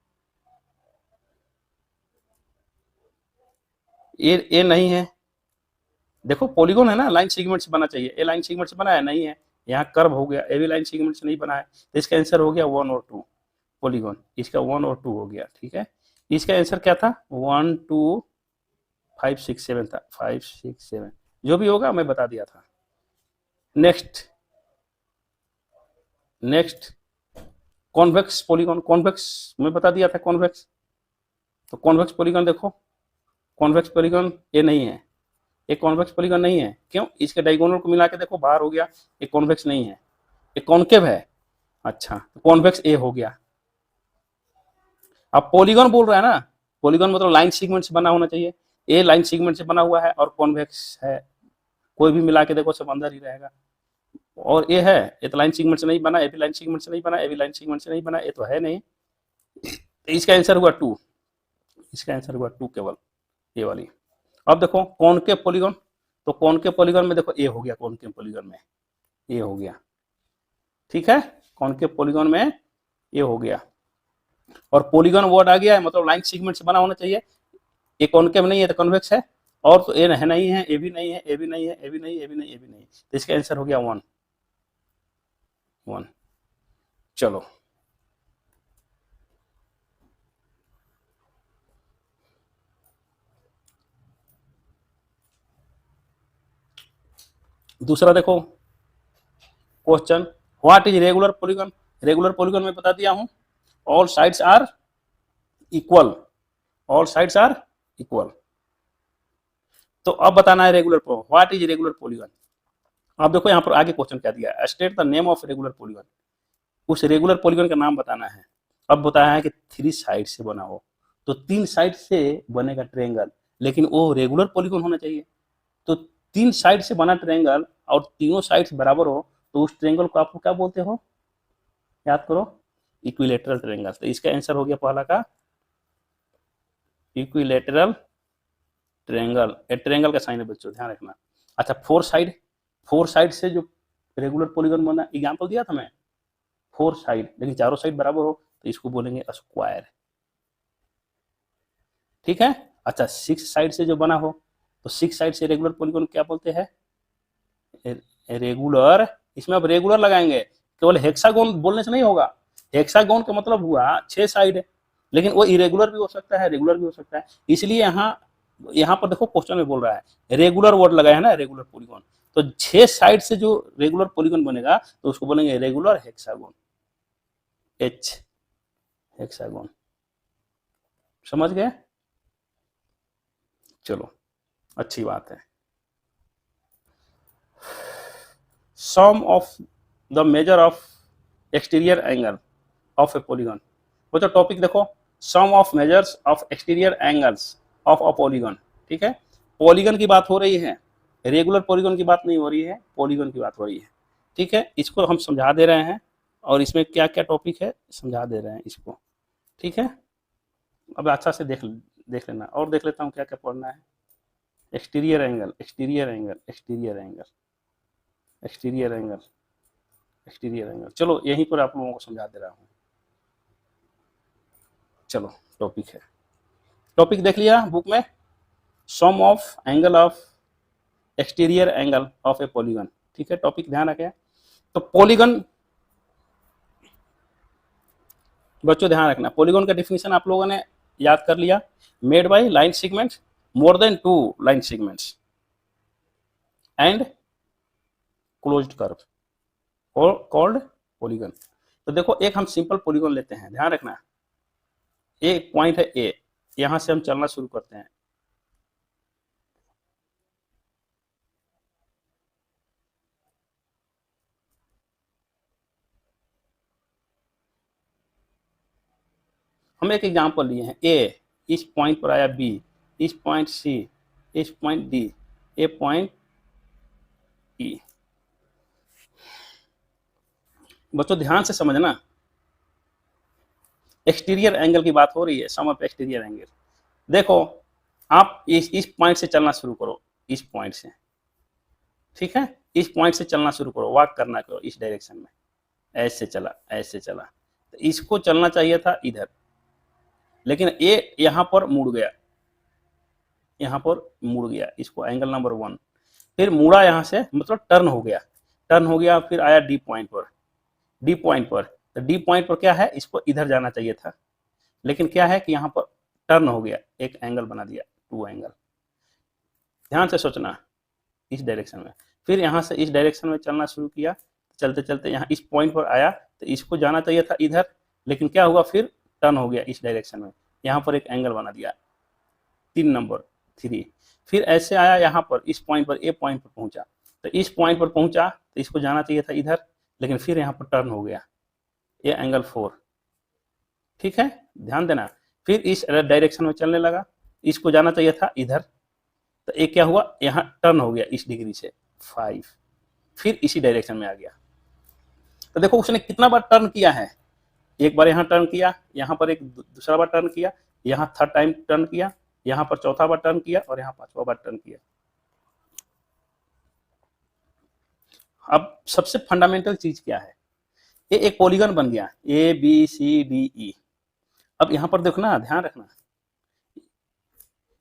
ये नहीं है, देखो पॉलीगॉन है ना, लाइन सेगमेंट से बना चाहिए, ये लाइन सेगमेंट से बना है, नहीं है, यहाँ कर्व हो गया, ये भी लाइन सेगमेंट से नहीं बना है, तो इसका आंसर हो गया 1 और 2, पॉलीगॉन इसका 1 और 2 हो गया। ठीक है, इसका आंसर क्या था, 1 2 5 6 7 था, 5 6 7 जो भी होगा मैं बता दिया था। Next, next convex polygon, convex मैं बता दिया था कॉन्वेक्स, तो कॉन्वेक्स पॉलीगॉन देखो, कॉन्वेक्स पॉलीगॉन ये नहीं है, ये कॉन्वेक्स पॉलीगॉन नहीं है, क्यों, इसके डायगोनल को मिला के देखो बाहर हो गया, ये कॉन्वेक्स नहीं है, ये कॉन्केव है। अच्छा, कॉन्वेक्स ए हो गया। अब पॉलीगॉन बोल रहा है ना, पॉलीगॉन मतलब लाइन सेगमेंट से बना होना चाहिए, ए लाइन सेगमेंट से बना हुआ है और कॉन्वेक्स है, कोई भी मिला के देखो सब अंदर ही रहेगा। और ये है, ये तो लाइन सेगमेंट से नहीं बना, ये भी लाइन सेगमेंट से नहीं बना, ये भी लाइन सेगमेंट से नहीं बना, ये तो है नहीं, इसका आंसर हुआ 2, इसका आंसर हुआ 2 केवल, ये वाली। अब देखो कॉनकेव पॉलीगॉन, तो कॉनकेव पॉलीगॉन में देखो ए हो गया, कॉनकेव पॉलीगॉन में ए हो गया, ठीक है, कॉनकेव पॉलीगॉन में ए हो गया, और पॉलीगॉन वर्ड आ गया है, मतलब लाइन सेगमेंट से बना होना चाहिए, ये कॉनकेव नहीं है तो कॉन्वेक्स है, और तो ए नहीं है, ए भी नहीं है, ए भी नहीं है, ए भी नहीं, ए भी नहीं, ए भी नहीं, तो इसका आंसर हो गया 1 1। चलो दूसरा देखो question, what is regular polygon. Regular polygon में बता दिया हूं, all sides are equal, all sides are equal. तो अब बताना है regular, what is regular polygon. अब देखो यहाँ पर आगे क्वेश्चन क्या दिया है, state the name of regular polygon, उस रेगुलर पॉलीगॉन का नाम बताना है। अब बताया है कि 3 साइड से बना हो, तो 3 साइड से बनेगा ट्रायंगल, लेकिन वो रेगुलर पॉलीगॉन होना चाहिए। तो 3 साइड से बना ट्रायंगल और तीनों साइड्स बराबर हो, तो उस ट्रायंगल को आप क्या बोलते हो, याद करो, इक्विलेटरल ट्रायंगल। तो इसका आंसर हो गया पहला का इक्विलेटरल ट्रायंगल, ट्रायंगल का साइन है बच्चों, ध्यान रखना। अच्छा, 4 साइड से जो रेगुलर पॉलीगॉन बना, एग्जांपल दिया था मैं, 4 साइड, लेकिन चारों साइड बराबर हो तो इसको बोलेंगे स्क्वायर, ठीक है। अच्छा, 6 साइड से जो बना हो, तो 6 साइड से रेगुलर पॉलीगॉन क्या बोलते हैं, रेगुलर, इसमें अब रेगुलर लगाएंगे, केवल हेक्सागोन बोलने से नहीं होगा, हेक्सागोन का मतलब हुआ 6 साइड, लेकिन वो इरेगुलर भी हो सकता है, रेगुलर भी हो सकता है, इसलिए यहाँ पर देखो क्वेश्चन में बोल रहा है रेगुलर वर्ड लगाया है ना, रेगुलर पॉलीगॉन, तो 6 साइड से जो रेगुलर पॉलीगॉन बनेगा तो उसको बोलेंगे रेगुलर हेक्सागोन, एच हेक्सागोन, समझ गए। चलो अच्छी बात है। Sum of the measure of exterior angle of a polygon, वो तो टॉपिक देखो, sum of measures of exterior angles of a polygon, ठीक है, पॉलीगॉन की बात हो रही है, रेगुलर पॉलीगॉन की बात नहीं हो रही है, पॉलीगॉन की बात हो रही है, ठीक है, इसको हम समझा दे रहे हैं, और इसमें क्या क्या टॉपिक है समझा दे रहे हैं इसको, ठीक है। अब अच्छा से देख लेना, और देख लेता हूँ क्या क्या पढ़ना है। Exterior angle, exterior angle, exterior angle, exterior angle, exterior angle. चलो यहीं पर आप लोगों को समझा दे रहा हूँ। चलो टॉपिक है, टॉपिक देख लिया बुक में, sum of angle of exterior angle of a polygon. ठीक है, टॉपिक ध्यान रखें। तो पॉलीगन, बच्चों ध्यान रखना, पॉलीगन का डिफिनेशन आप लोगों ने याद कर लिया, made by line segments more than 2 line segments and closed curve called polygon. तो देखो एक हम सिंपल पॉलीगन लेते हैं, ध्यान रखना, एक पॉइंट है ए, यहां से हम चलना शुरू करते हैं, हम एक एग्जांपल लिए हैं, ए इस पॉइंट पर आया, बी इस पॉइंट, सी इस पॉइंट, डी ए पॉइंट ई। बच्चों ध्यान से समझना, एक्सटीरियर एंगल की बात हो रही है, सम ऑफ एक्सटीरियर एंगल। देखो आप इस पॉइंट से चलना शुरू करो, इस पॉइंट से, ठीक है, इस पॉइंट से चलना शुरू करो, वॉक करना करो इस डायरेक्शन में, ऐसे चला, ऐसे चला, तो इसको चलना चाहिए था इधर, लेकिन ये यहां पर मुड़ गया, यहां पर मुड़ गया, इसको एंगल नंबर 1, फिर मुड़ा यहां से, मतलब टर्न हो गया, टर्न हो गया, फिर आया डी पॉइंट पर, डी पॉइंट पर, तो डी पॉइंट पर क्या है, इसको इधर जाना चाहिए था, लेकिन क्या है कि यहां पर टर्न हो गया, एक एंगल बना दिया, 2 एंगल। ध्यान से सोचना, इस डायरेक्शन में, फिर यहां से इस डायरेक्शन में चलना शुरू किया, चलते चलते यहाँ इस पॉइंट पर आया, तो इसको जाना चाहिए था इधर, लेकिन क्या हुआ, फिर टर्न हो गया इस डायरेक्शन में, यहाँ पर एक एंगल बना दिया, 3 नंबर 3, फिर ऐसे आया यहाँ पर, इस पॉइंट पर, ए पॉइंट पर पहुंचा, तो इस पॉइंट पर पहुंचा तो इसको जाना चाहिए था इधर, लेकिन फिर यहाँ पर टर्न हो गया, ये एंगल 4। ठीक है, ध्यान देना, फिर इस डायरेक्शन में चलने लगा, इसको जाना चाहिए था इधर, तो एक क्या हुआ, यहाँ टर्न हो गया इस डिग्री से 5, फिर इसी डायरेक्शन में आ गया। तो देखो उसने कितना बार टर्न किया है, एक बार यहाँ टर्न किया, यहाँ पर एक दूसरा बार टर्न किया, यहाँ 3rd टाइम टर्न किया, यहाँ पर 4था बार टर्न किया, और यहाँ 5वां बार टर्न किया। अब सबसे फंडामेंटल चीज क्या है, ये एक पॉलीगन बन गया, A B C D E. अब यहाँ पर देखो ना, ध्यान रखना,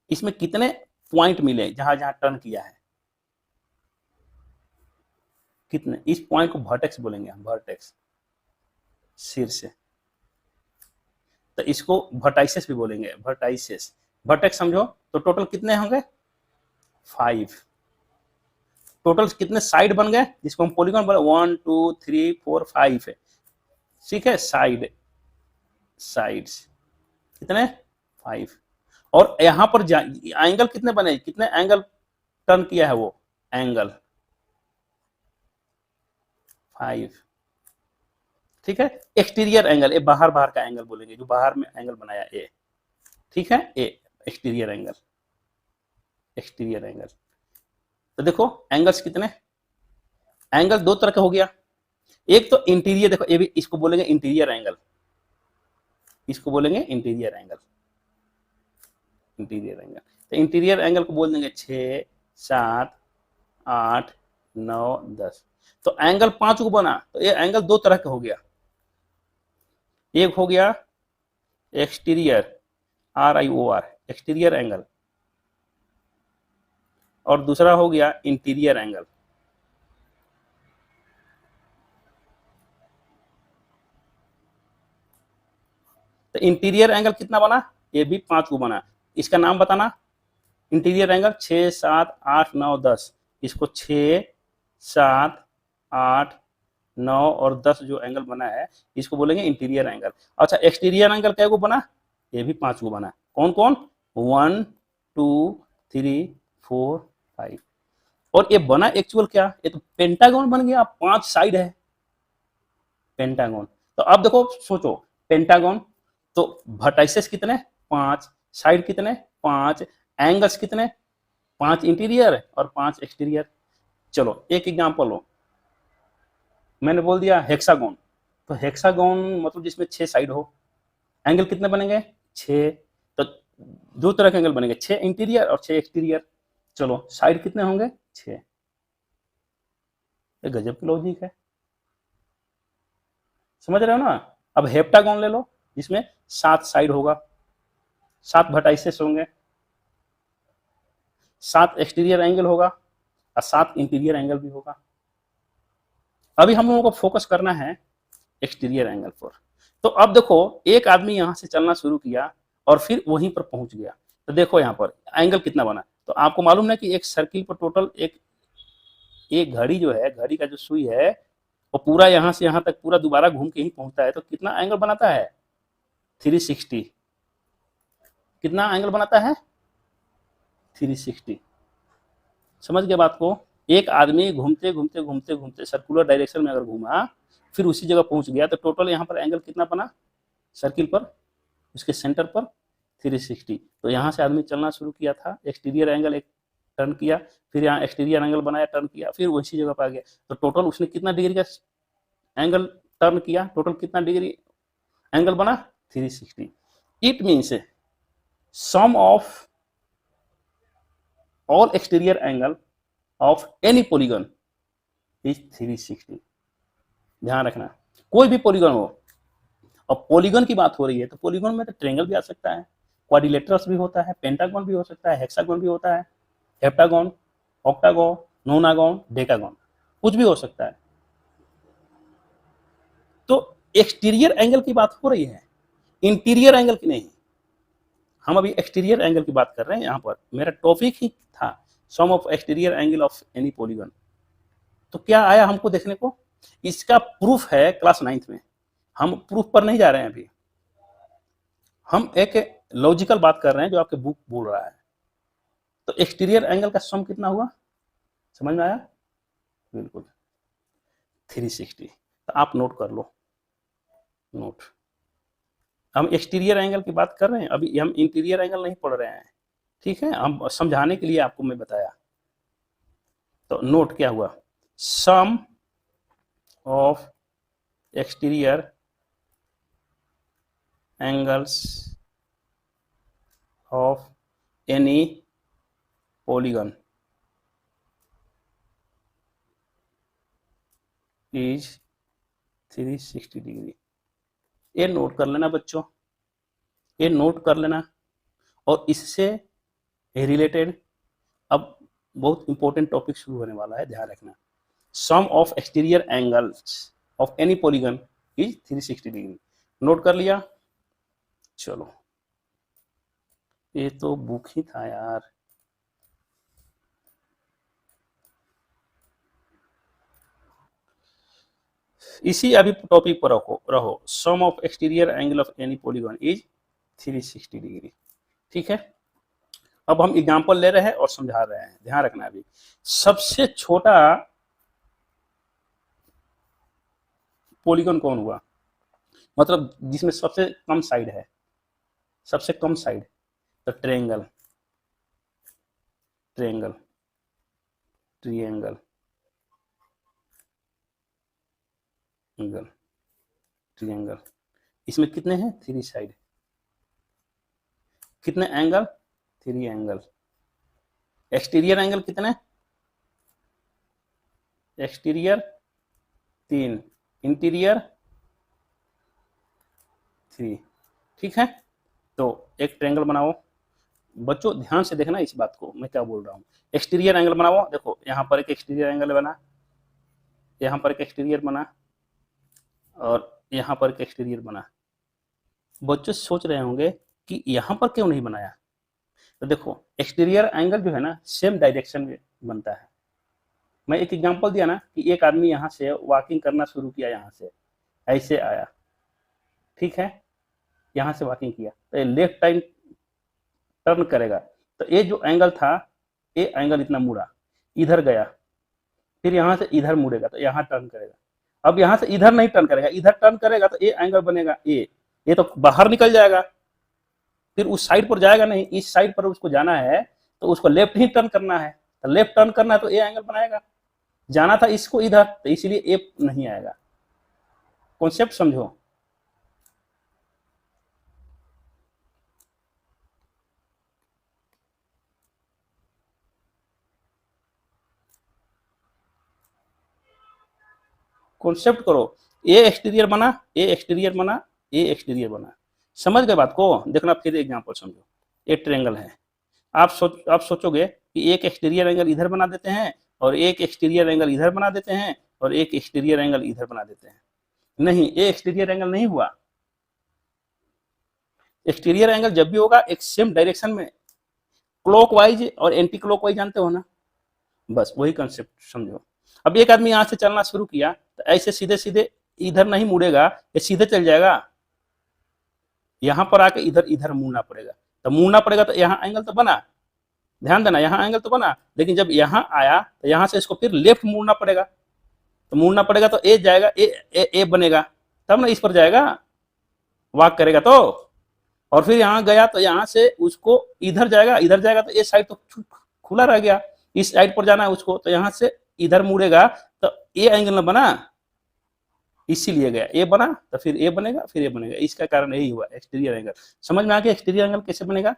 इसमें कितने पॉइंट मिले जहां जहां टर्न किया है, कितने, इस पॉइंट को वर्टेक्स बोलेंगे हम, वर्टेक्स, सिर से, तो इसको वर्टाइसेस भी बोलेंगे, वर्टाइसेस, वर्टेक्स समझो, तो टोटल कितने होंगे, 5। टोटल कितने साइड बन गए, जिसको हम पॉलीगन बोले, 1 2 3 4 5 है, ठीक है, साइड, साइड्स कितने, 5। और यहां पर एंगल कितने बने, कितने एंगल टर्न किया है वो, एंगल 5। ठीक है, एक्सटीरियर एंगल, ये बाहर बाहर का एंगल बोलेंगे, जो बाहर में एंगल बनाया ए, ठीक है, ए एक्सटीरियर एंगल, एक्सटीरियर एंगल। तो देखो एंगल्स कितने, एंगल 2 तरह का हो गया, एक तो इंटीरियर, देखो ये भी, इसको बोलेंगे इंटीरियर एंगल, इसको बोलेंगे इंटीरियर एंगल, इंटीरियर एंगल। तो इंटीरियर एंगल को बोल देंगे 6 7 8 9 10। तो एंगल 5 को बना, तो ये एंगल 2 तरह का हो गया, एक हो गया एक्सटीरियर, RIOR एक्सटीरियर एंगल, और दूसरा हो गया इंटीरियर एंगल। तो इंटीरियर एंगल कितना बना, ये भी 5 को बना, इसका नाम बताना, इंटीरियर एंगल 6 7 8 9 10, इसको 6 7 8 9 और 10 जो एंगल बना है, इसको बोलेंगे इंटीरियर एंगल। अच्छा एक्सटीरियर एंगल क्या को बना, ये भी 5 को बना, कौन कौन, 1 2 3 4 5। और ये बना एक्चुअल क्या, ये तो पेंटागन बन गया, 5 साइड है पेंटागन। तो अब देखो सोचो, पेंटागन, तो वर्टाइसेस कितने, 5, साइड कितने, 5, एंगल्स कितने, 5 इंटीरियर और 5 एक्सटीरियर। चलो एक एग्जांपल लो, मैंने बोल दिया हेक्सागोन, तो हेक्सागोन मतलब जिसमें 6 साइड हो, एंगल कितने बनेंगे, 6। तो 2 तरह के एंगल बनेंगे, 6 इंटीरियर और 6 एक्सटीरियर। चलो साइड कितने होंगे, 6। ये गजब की लॉजिक है, समझ रहे हो ना। अब हेप्टागोन ले लो, जिसमें 7 साइड होगा, 7 वर्टाइसेस होंगे, 7 एक्सटीरियर एंगल होगा और 7 इंटीरियर एंगल भी होगा। अभी हम लोगों को फोकस करना है एक्सटीरियर एंगल पर। तो अब देखो, एक आदमी यहां से चलना शुरू किया और फिर वहीं पर पहुंच गया, तो देखो यहां पर एंगल कितना बना। तो आपको मालूम है कि एक सर्किल पर टोटल एक घड़ी जो है, घड़ी का जो सुई है, वो पूरा यहां से यहां तक पूरा दोबारा घूम के ही पहुंचता है, तो कितना एंगल बनाता है? 360। कितना एंगल बनाता है? 360। समझ गए बात को। एक आदमी घूमते घूमते घूमते घूमते सर्कुलर डायरेक्शन में अगर घूमा, फिर उसी जगह पहुंच गया, तो टोटल यहाँ पर एंगल कितना बना सर्किल पर, उसके सेंटर पर? 360। तो यहाँ से आदमी चलना शुरू किया था, एक्सटीरियर एंगल एक टर्न किया, फिर यहाँ एक्सटीरियर एंगल बनाया, टर्न किया, फिर उसी जगह पर आ गया। तो टोटल उसने कितना डिग्री का एंगल टर्न किया? टोटल कितना डिग्री एंगल बना? 360। It means sum of all exterior angle of any polygon is 360। ध्यान रखना, कोई भी पॉलीगन हो। अब पॉलीगन की बात हो रही है, तो पॉलीगन में तो ट्रेंगल भी आ सकता है, क्वाड्रिलेटरल्स भी होता है, पेंटागन भी हो सकता है, हेक्सागन भी होता है, हेप्टागन, ऑक्टागन, नोनागन, डेकागन, कुछ भी हो सकता है। तो एक्सटीरियर एंगल की बात हो रही है, इंटीरियर एंगल की नहीं। हम अभी एक्सटीरियर एंगल की बात कर रहे हैं, यहाँ पर मेरा टॉपिक ही था sum of exterior angle of any polygon. तो क्या आया हमको देखने को? इसका प्रूफ है क्लास 9th में। हम प्रूफ पर नहीं जा रहे हैं अभी, हम एक लॉजिकल बात कर रहे हैं जो आपके बुक बोल रहा है। तो एक्सटीरियर एंगल का सम कितना हुआ, समझ में आया? बिल्कुल 360। तो आप नोट कर लो, नोट। हम एक्सटीरियर एंगल की बात कर रहे हैं, अभी हम इंटीरियर एंगल नहीं पढ़ रहे हैं, ठीक है, हम समझाने के लिए आपको मैं बताया। तो नोट क्या हुआ, sum of exterior angles of any polygon is 360 degree. ये नोट कर लेना बच्चों, ये नोट कर लेना। और इससे रिलेटेड अब बहुत इंपॉर्टेंट टॉपिक शुरू होने वाला है, ध्यान रखना। Sum of exterior angles of any polygon is 360 degree. Note कर लिया? चलो, ये तो बुक ही था यार। इसी अभी टॉपिक पर रखो रहो, sum of exterior angle of any polygon is 360 degree. ठीक है, अब हम एग्जांपल ले रहे हैं और समझा रहे हैं, ध्यान रखना। अभी सबसे छोटा पॉलीगन कौन हुआ, मतलब जिसमें सबसे कम साइड है, सबसे कम साइड। तो triangle, triangle, triangle, angle, triangle. इसमें कितने हैं? 3 साइड। कितने एंगल? 3 एंगल। एक्सटीरियर एंगल कितने? Exterior 3, interior 3। ठीक है, तो एक ट्रेंगल बनाओ। बच्चों ध्यान से देखना इस बात को, मैं क्या बोल रहा हूँ। एक्सटीरियर एंगल बनाओ, देखो यहाँ पर एक एक्सटीरियर एंगल बना, यहाँ पर एक एक्सटीरियर बना, और यहाँ पर एक एक्सटीरियर बना। बच्चों सोच रहे होंगे कि यहाँ पर क्यों नहीं बनाया। तो देखो, एक्सटीरियर एंगल जो है ना, सेम डायरेक्शन में बनता है। मैं एक एग्जांपल दिया ना कि एक आदमी यहाँ से वॉकिंग करना शुरू किया, यहाँ से ऐसे आया, ठीक है, यहाँ से वॉकिंग किया, तो ये लेफ्ट टाइम टर्न करेगा, तो ये जो एंगल था, ये एंगल इतना मुड़ा, इधर गया, फिर यहाँ से इधर मुड़ेगा तो यहाँ टर्न करेगा। अब यहाँ से इधर नहीं टर्न करेगा, इधर टर्न करेगा, तो ये एंगल बनेगा ये तो बाहर निकल जाएगा, फिर उस साइड पर जाएगा नहीं, इस साइड पर उसको जाना है, तो उसको लेफ्ट ही टर्न करना है। तो लेफ्ट टर्न करना है तो ये एंगल बनाएगा, जाना था इसको इधर, तो इसीलिए ए नहीं आएगा। कॉन्सेप्ट समझो। कॉन्सेप्ट करो, ए एक्सटीरियर बना, ए एक्सटीरियर बना, ए एक्सटीरियर बना। समझ गए बात को? देखना फिर एग्जांपल समझो। एक ट्रायंगल है, आप सोचोगे कि एक एक्सटीरियर एंगल इधर बना देते हैं और एक एक्सटीरियर एंगल इधर बना देते हैं और एक एक्सटीरियर एंगल इधर बना देते हैं। नहीं, ए एक्सटीरियर एंगल नहीं हुआ। एक्सटीरियर एंगल जब भी होगा एक सेम डायरेक्शन में, क्लॉकवाइज और एंटी क्लॉकवाइज जानते हो ना, बस वही कंसेप्ट समझो। अब एक आदमी यहां से चलना शुरू किया तो ऐसे सीधे सीधे इधर नहीं मुड़ेगा, ये सीधे चल जाएगा, यहां पर आके इधर इधर मुड़ना पड़ेगा। तो मुड़ना पड़ेगा तो यहाँ एंगल तो बना, ध्यान देना, यहाँ एंगल तो बना, लेकिन जब यहाँ आया तो यहाँ से इसको फिर लेफ्ट मुड़ना पड़ेगा। तो मुड़ना पड़ेगा तो ए जाएगा, ए बनेगा, तब ना इस पर जाएगा, वॉक करेगा तो। और फिर यहाँ गया तो यहाँ से उसको इधर जाएगा तो ये साइड तो खुला रह गया, इस साइड पर जाना है उसको, तो यहाँ से इधर मुड़ेगा तो ए एंगल न बना, इसीलिए गया, ए बना तो फिर ए बनेगा, फिर ए बनेगा। इसका कारण यही हुआ एक्सटीरियर एंगल। समझ में आ गया एक्सटीरियर एंगल कैसे बनेगा?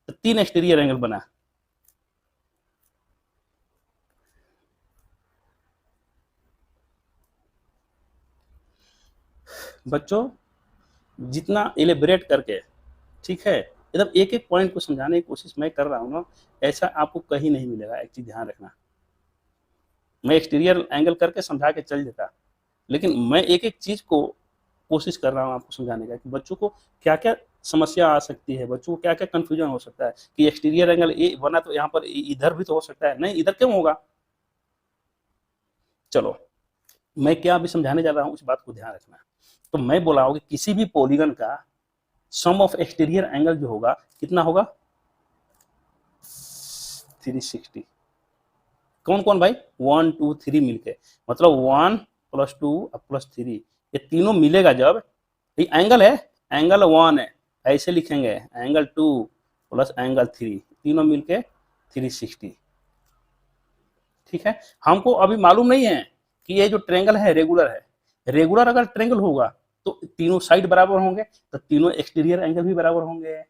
तो 3 एक्सटीरियर एंगल बना। बच्चों जितना इलेबरेट करके, ठीक है, एकदम एक एक पॉइंट को समझाने की कोशिश मैं कर रहा हूँ ना, ऐसा आपको कहीं नहीं मिलेगा। एक चीज ध्यान रखना, मैं एक्सटीरियर एंगल करके समझा के चल देता, लेकिन मैं एक एक चीज को कोशिश कर रहा हूँ आपको समझाने का कि बच्चों को क्या क्या समस्या आ सकती है, बच्चों को क्या क्या कंफ्यूजन हो सकता है कि एक्सटीरियर एंगल ए बना तो यहाँ पर इधर भी तो हो सकता है, नहीं इधर क्यों होगा। चलो मैं क्या अभी समझाने जा रहा हूँ उस बात को ध्यान रखना। तो मैं बोला हूँ कि किसी भी पॉलीगन का सम ऑफ एक्सटीरियर एंगल जो होगा कितना होगा? 360। कौन कौन भाई? 1 2 3 मिलके, मतलब 1 + 2 + 3, ये तीनों मिलेगा जब, ये एंगल है, एंगल 1 है, ऐसे लिखेंगे एंगल 2 + एंगल 3, तीनों मिलके 360। ठीक है, हमको अभी मालूम नहीं है कि ये जो ट्रायंगल है रेगुलर है। रेगुलर अगर ट्रायंगल होगा तो तीनों साइड बराबर होंगे, तो तीनों एक्सटीरियर एंगल भी बराबर होंगे।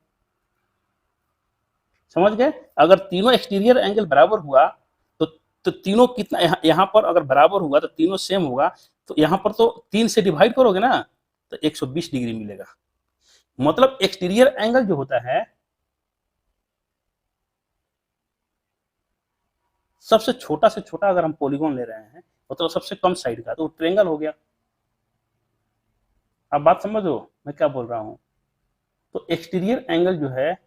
समझ गए? अगर तीनों एक्सटीरियर एंगल बराबर हुआ तो तीनों कितना, यहाँ पर अगर बराबर हुआ तो तीनों सेम होगा, तो यहाँ पर तो 3 से डिवाइड करोगे ना तो 120 डिग्री मिलेगा। मतलब एक्सटीरियर एंगल जो होता है सबसे छोटा से छोटा, अगर हम पॉलीगॉन ले रहे हैं मतलब सबसे कम साइड का, तो ट्रायंगल हो गया। आप बात समझो मैं क्या बोल रहा हूं। तो एक्सटीरियर एंगल जो है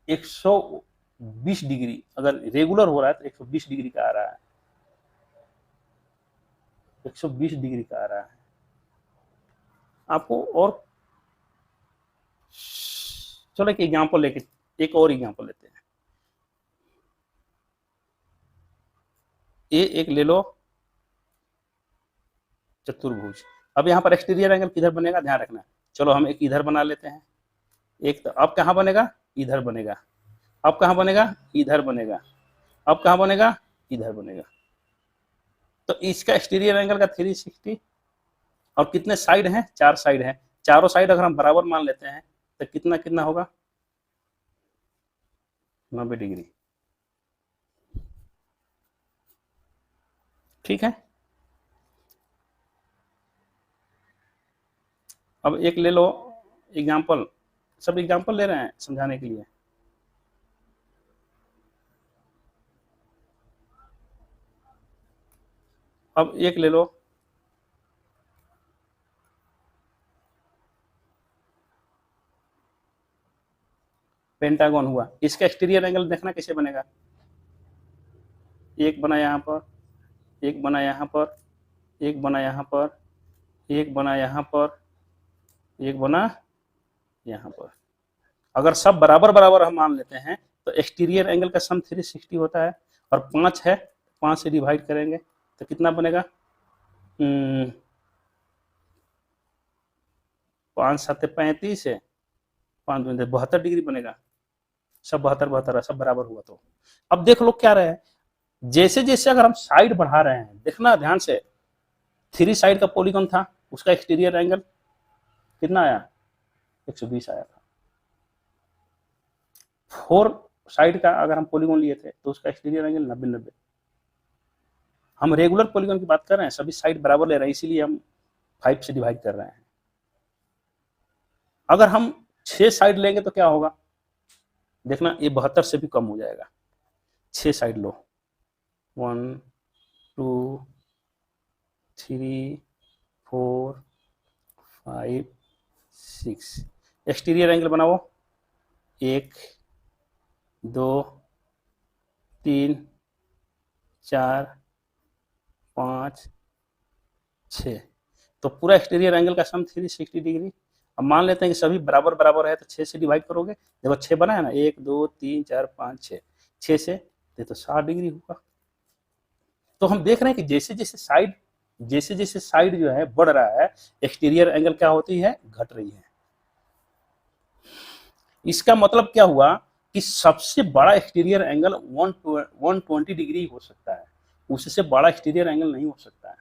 120 डिग्री, अगर रेगुलर हो रहा है तो 120 डिग्री का आ रहा है, 120 डिग्री का आ रहा है। आपको और चलो एक एग्जांपल लेके, एक और एग्जांपल लेते हैं। ये एक ले लो चतुर्भुज। अब यहाँ पर एक्सटीरियर एंगल किधर बनेगा ध्यान रखना। चलो हम एक इधर बना लेते हैं, एक तो अब कहाँ बनेगा? इधर बनेगा। अब कहाँ बनेगा? इधर बनेगा। अब कहाँ बनेगा? इधर बनेगा। तो इसका एक्सटीरियर एंगल का 360, और कितने साइड हैं? 4 साइड हैं। चारों साइड अगर हम बराबर मान लेते हैं तो कितना कितना होगा? 90 डिग्री। ठीक है, अब एक ले लो एग्जाम्पल, सब एग्जाम्पल ले रहे हैं समझाने के लिए। अब एक ले लो पेंटागन हुआ, इसका एक्सटीरियर एंगल देखना कैसे बनेगा। एक बना यहाँ पर, एक बना यहाँ पर, एक बना यहाँ पर, एक बना यहाँ पर, एक बना यहाँ पर। अगर सब बराबर बराबर हम मान लेते हैं तो एक्सटीरियर एंगल का सम 360 होता है, और 5 है, 5 से डिवाइड करेंगे तो कितना बनेगा? 5 7 35 है, 5 दूनी 72 डिग्री बनेगा। सब 72 सब बराबर हुआ तो अब देख लो क्या रहे हैं, जैसे जैसे अगर हम साइड बढ़ा रहे हैं, देखना ध्यान से, 3 साइड का पॉलीगॉन था, उसका एक्सटीरियर एंगल कितना आया? 120 आया था। 4 साइड का अगर हम पॉलीगॉन लिए थे तो उसका एक्सटीरियर एंगल 90 90। हम रेगुलर पॉलीगॉन की बात कर रहे हैं, सभी साइड बराबर ले रहे हैं, इसीलिए हम 5 से डिवाइड कर रहे हैं। अगर हम 6 साइड लेंगे तो क्या होगा, देखना ये 72 से भी कम हो जाएगा। 6 साइड लो, 1 2 3 4 5 6। एक्सटीरियर एंगल बनाओ, 1 2 3 4 5 6। तो पूरा एक्सटीरियर एंगल का सम 360 डिग्री। अब मान लेते हैं कि सभी बराबर बराबर है, तो 6 से डिवाइड करोगे, देखो 6 बना है ना, 1 2 3 4 5 6, 6 से तो 60 डिग्री होगा। तो हम देख रहे हैं कि जैसे जैसे साइड जो है बढ़ रहा है, एक्सटीरियर एंगल क्या होती है, घट रही है। इसका मतलब क्या हुआ कि सबसे बड़ा एक्सटीरियर एंगल 120 डिग्री हो सकता है, उससे बड़ा एक्सटीरियर एंगल नहीं हो सकता है।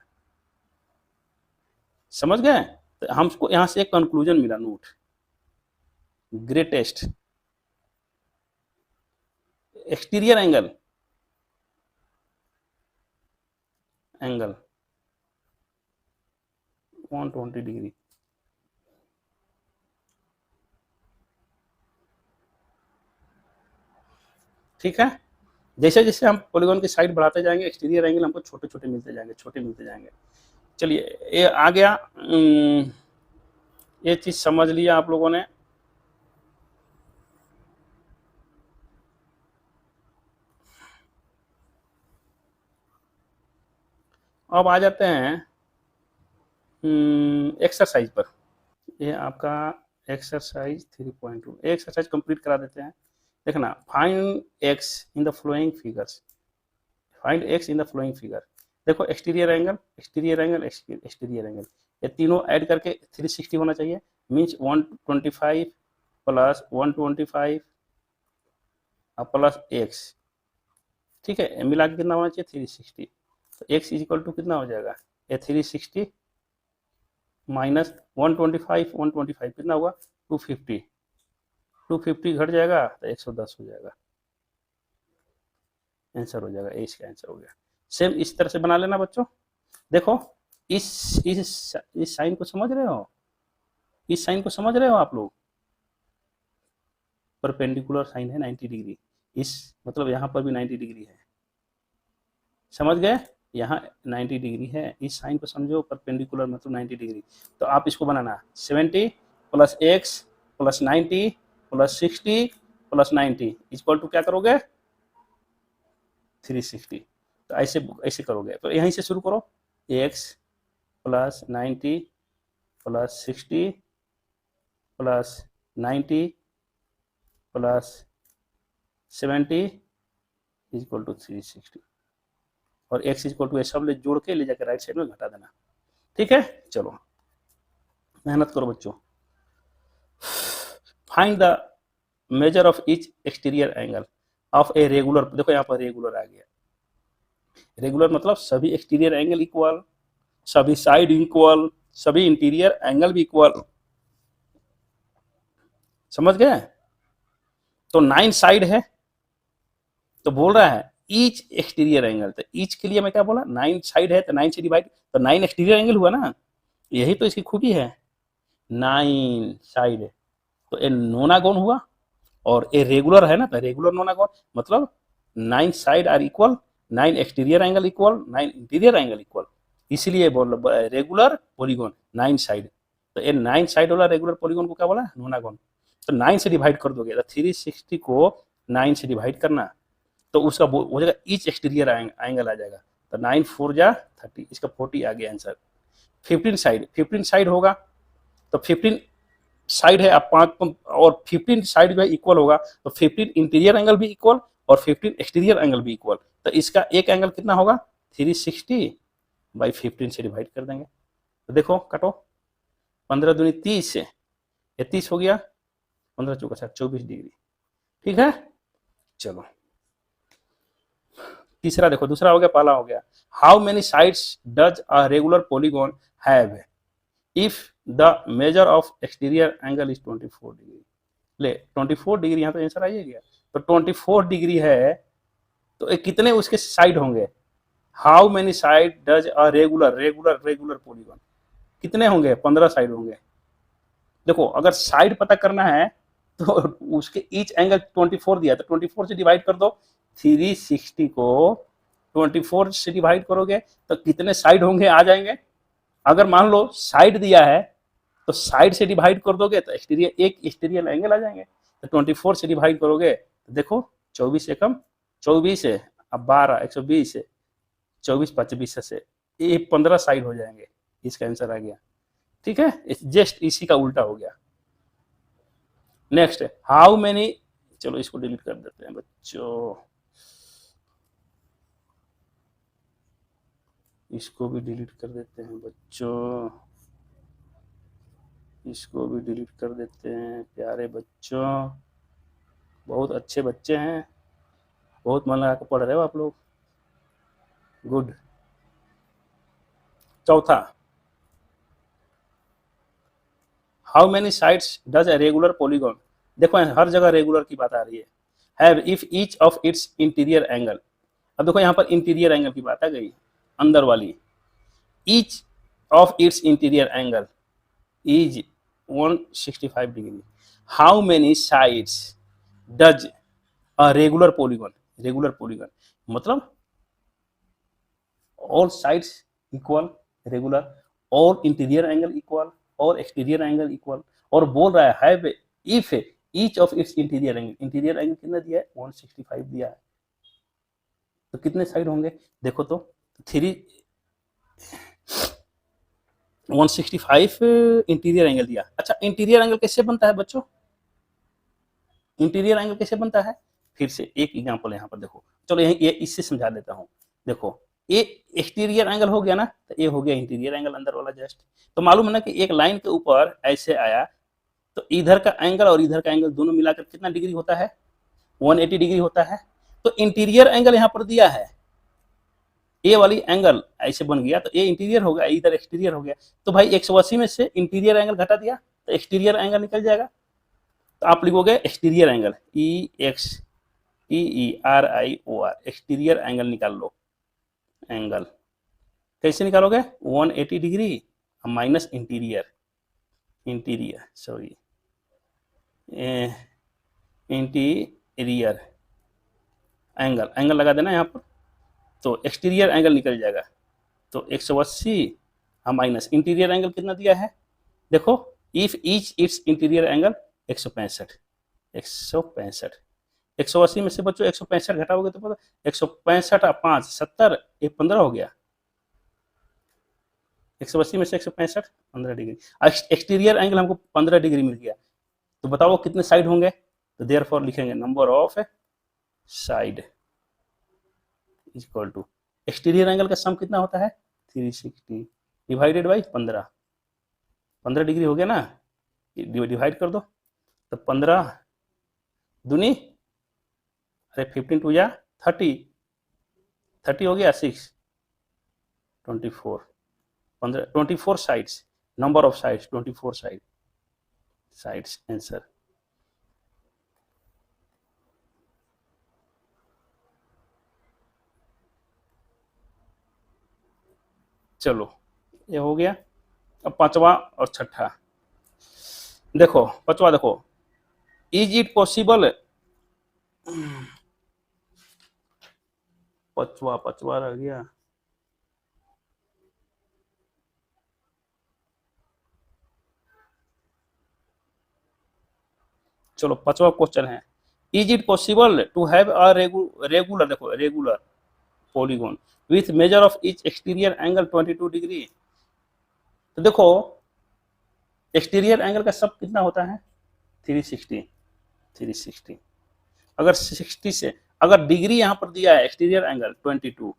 समझ गए? तो हमको यहां से एक कंक्लूजन मिला, note, greatest exterior angle 120 degree. ठीक है, जैसे जैसे हम पॉलीगॉन की साइड बढ़ाते जाएंगे, एक्सटीरियर एंगल हमको छोटे छोटे मिलते जाएंगे, छोटे मिलते जाएंगे। चलिए ये आ गया, ये चीज समझ लिया आप लोगों ने। अब आ जाते हैं एक्सरसाइज पर। ये आपका एक्सरसाइज 3.2 एक्सरसाइज कंप्लीट करा देते हैं। देखना, find x in the following figures, find x in the following figure. देखो exterior angle, exterior angle, exterior angle, ये तीनों ऐड करके 360 होना चाहिए। मीन्स 125 प्लस 125 प्लस एक्स, ठीक है, मिला के कितना होना चाहिए 360। तो एक्स इज इक्वल टू कितना हो जाएगा, ये 360 माइनस 125 कितना हुआ 250, 250 घट जाएगा तो 110 हो जाएगा, आंसर हो जाएगा, ए इसका आंसर हो गया। सेम इस तरह से बना लेना बच्चों। देखो इस साइन को समझ रहे हो, इस साइन को समझ रहे हो आप लोग, परपेंडिकुलर साइन है 90 डिग्री, इस मतलब यहाँ पर भी 90 डिग्री है, समझ गए, यहाँ 90 डिग्री है, इस साइन को समझो, परपेंडिकुलर मतलब 90 डिग्री। तो आप इसको बनाना 70 plus x plus 90 plus 60 plus 90 equal to क्या करोगे 360। तो ऐसे ऐसे करोगे, तो यहीं से शुरू करो, x plus 90 plus 60 plus 90 plus 70 equal to 360, और एक्स इक्वल टू सब ले जोड़ के ले जाकर राइट साइड में घटा देना। ठीक है, चलो मेहनत करो बच्चों। Find the measure of each exterior angle of a regular, देखो यहाँ पर रेगुलर आ गया, रेगुलर मतलब सभी एक्सटीरियर एंगल इक्वल, सभी साइड इक्वल, सभी इंटीरियर एंगल भी इक्वल, समझ गए। तो 9 साइड है, तो बोल रहा है ईच एक्सटीरियर एंगल, तो ईच के लिए मैं क्या बोला, 9 साइड है तो 9 से डिवाइड, तो 9 एक्सटीरियर एंगल हुआ ना, यही तो इसकी खूबी है, 9 साइड, तो ये नोनागोन हुआ, और ये रेगुलर है ना, तो रेगुलर नोनागोन मतलब 9 side are equal, 9 exterior angle equal, 9 interior angle equal, इसलिए बोल रेगुलर पॉलीगॉन 9 साइड। तो ये 9 साइड वाला रेगुलर पॉलीगॉन को क्या बोला, नोनागोन। तो 9 से डिवाइड कर दोगे, तो 360 को 9 से डिवाइड करना, तो उसका हो जाएगा ईच एक्सटीरियर एंगल आ जाएगा, तो 9 4 जा 30, इसका 40 आ गया आंसर। 15 साइड होगा, तो 15 साइड है, आप 5 और 15 साइड जो है इक्वल होगा, तो 15 इंटीरियर एंगल भी इक्वल और 15 एक्सटीरियर एंगल भी इक्वल, तो इसका एक एंगल कितना होगा 360 बाई 15 से डिवाइड कर देंगे। तो देखो कटो, 15 दूनी 30 से, 30 हो गया, 15 चौका 24 डिग्री। ठीक है, चलो तीसरा देखो, दूसरा हो गया, पहला हो गया, how many sides does a regular polygon have if the measure of exterior angle is 24 degree. ले 24 डिग्री, यहाँ तो आंसर आइए गया, तो 24 डिग्री है, तो कितने उसके साइड होंगे, how many side does a regular polygon, कितने होंगे? 15 साइड होंगे। देखो अगर साइड पता करना है तो उसके ईच एंगल 24 दिया, तो 24 से डिवाइड कर दो। 360 को 24 से डिवाइड करोगे तो कितने साइड होंगे आ जाएंगे। अगर मान लो साइड दिया है तो साइड से डिवाइड कर दोगे तो एक्सटीरियर, एक एक्सटीरियर एंगल आ जाएंगे। तो 24 से डिवाइड करोगे तो देखो 24 एकम 24 है, अब 12 120 है, 24 25 से ये 15 साइड हो जाएंगे। इसका आंसर आ गया। ठीक है, जस्ट इसी का उल्टा हो गया। नेक्स्ट है हाउ मेनी, चलो इसको डिलीट कर देते हैं बच्चों, इसको भी डिलीट कर देते हैं बच्चों, इसको भी डिलीट कर देते हैं। प्यारे बच्चों, बहुत अच्छे बच्चे हैं, बहुत मन लगा कर पढ़ रहे हो आप लोग, गुड। चौथा, how many sides does a regular polygon, देखो हर जगह रेगुलर की बात आ रही है। Have if each of its interior angle, अब देखो यहाँ पर इंटीरियर एंगल की बात आ गई, अंदर वाली। Each of its interior angle is 165 degree. How many sides does a regular polygon मतलब all sides equal रेगुलर, और इंटीरियर एंगल इक्वल, और एक्सटीरियर एंगल इक्वल, और बोल रहा है have if each of its interior angle कितना दिया है? 165 दिया है। तो कितने साइड होंगे देखो तो, 165 इंटीरियर एंगल दिया। अच्छा इंटीरियर एंगल कैसे बनता है बच्चों? इंटीरियर एंगल कैसे बनता है? फिर से एक एग्जांपल यहाँ पर देखो, चलो ये इससे समझा देता हूँ। देखो ये एक्सटीरियर एंगल हो गया ना, तो ये हो गया इंटीरियर एंगल अंदर वाला जस्ट। तो मालूम है ना कि एक लाइन के ऊपर ऐसे आया तो इधर का एंगल और इधर का एंगल दोनों मिलाकर कितना डिग्री होता है? 180 डिग्री होता है। तो इंटीरियर एंगल यहाँ पर दिया है, ए वाली एंगल ऐसे बन गया, तो ए इंटीरियर हो गया, इधर एक्सटीरियर हो गया। तो भाई 180 में से इंटीरियर एंगल घटा दिया तो एक्सटीरियर एंगल निकल जाएगा। तो आप लिखोगे exterior angle, EXTERIOR, exterior angle निकाल लो। एंगल कैसे निकालोगे? 180 degree minus interior sorry interior angle लगा देना यहाँ पर, तो एक्सटीरियर एंगल निकल जाएगा। तो 180 माइनस इंटीरियर एंगल कितना दिया है देखो, if each it's interior angle 165 180 में से बच्चों 165 घटाओगे तो पता 165 5 70 एक 15 हो गया। 180 में से 165 15 डिग्री, एक्सटीरियर एंगल हमको 15 डिग्री मिल गया। तो बताओ कितने साइड होंगे? तो देयरफॉर लिखेंगे number of side equal to exterior angle का सम कितना होता है? 360 डिवाइडेड बाई 15 डिग्री हो गया ना, डिवाइड कर दो तो 15 दूनी, अरे 15 टू या 30 हो गया 6 24 15 24 sides, number of sides 24 sides answer. चलो ये हो गया। अब पांचवा और छठा देखो, पांचवा देखो, इज इट पॉसिबल, पांचवा रह गया। चलो पांचवा क्वेश्चन है, is it possible to have a regular, देखो regular polygon with measure of each exterior angle 22 degree. तो देखो एक्सटीरियर एंगल का सब कितना होता है? 360। अगर 60 से अगर डिग्री यहां पर दिया है एक्सटीरियर एंगल 22,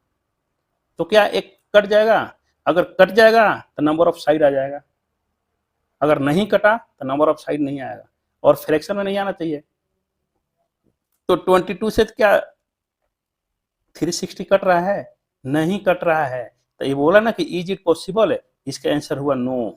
तो क्या एक कट जाएगा? अगर कट जाएगा तो नंबर ऑफ साइड आ जाएगा, अगर नहीं कटा तो नंबर ऑफ साइड नहीं आएगा, और फ्रैक्शन में नहीं आना चाहिए। तो 22 से क्या 360 कट रहा है? नहीं कट रहा है। तो ये बोला ना कि इज इट पॉसिबल है, इसका आंसर हुआ नो।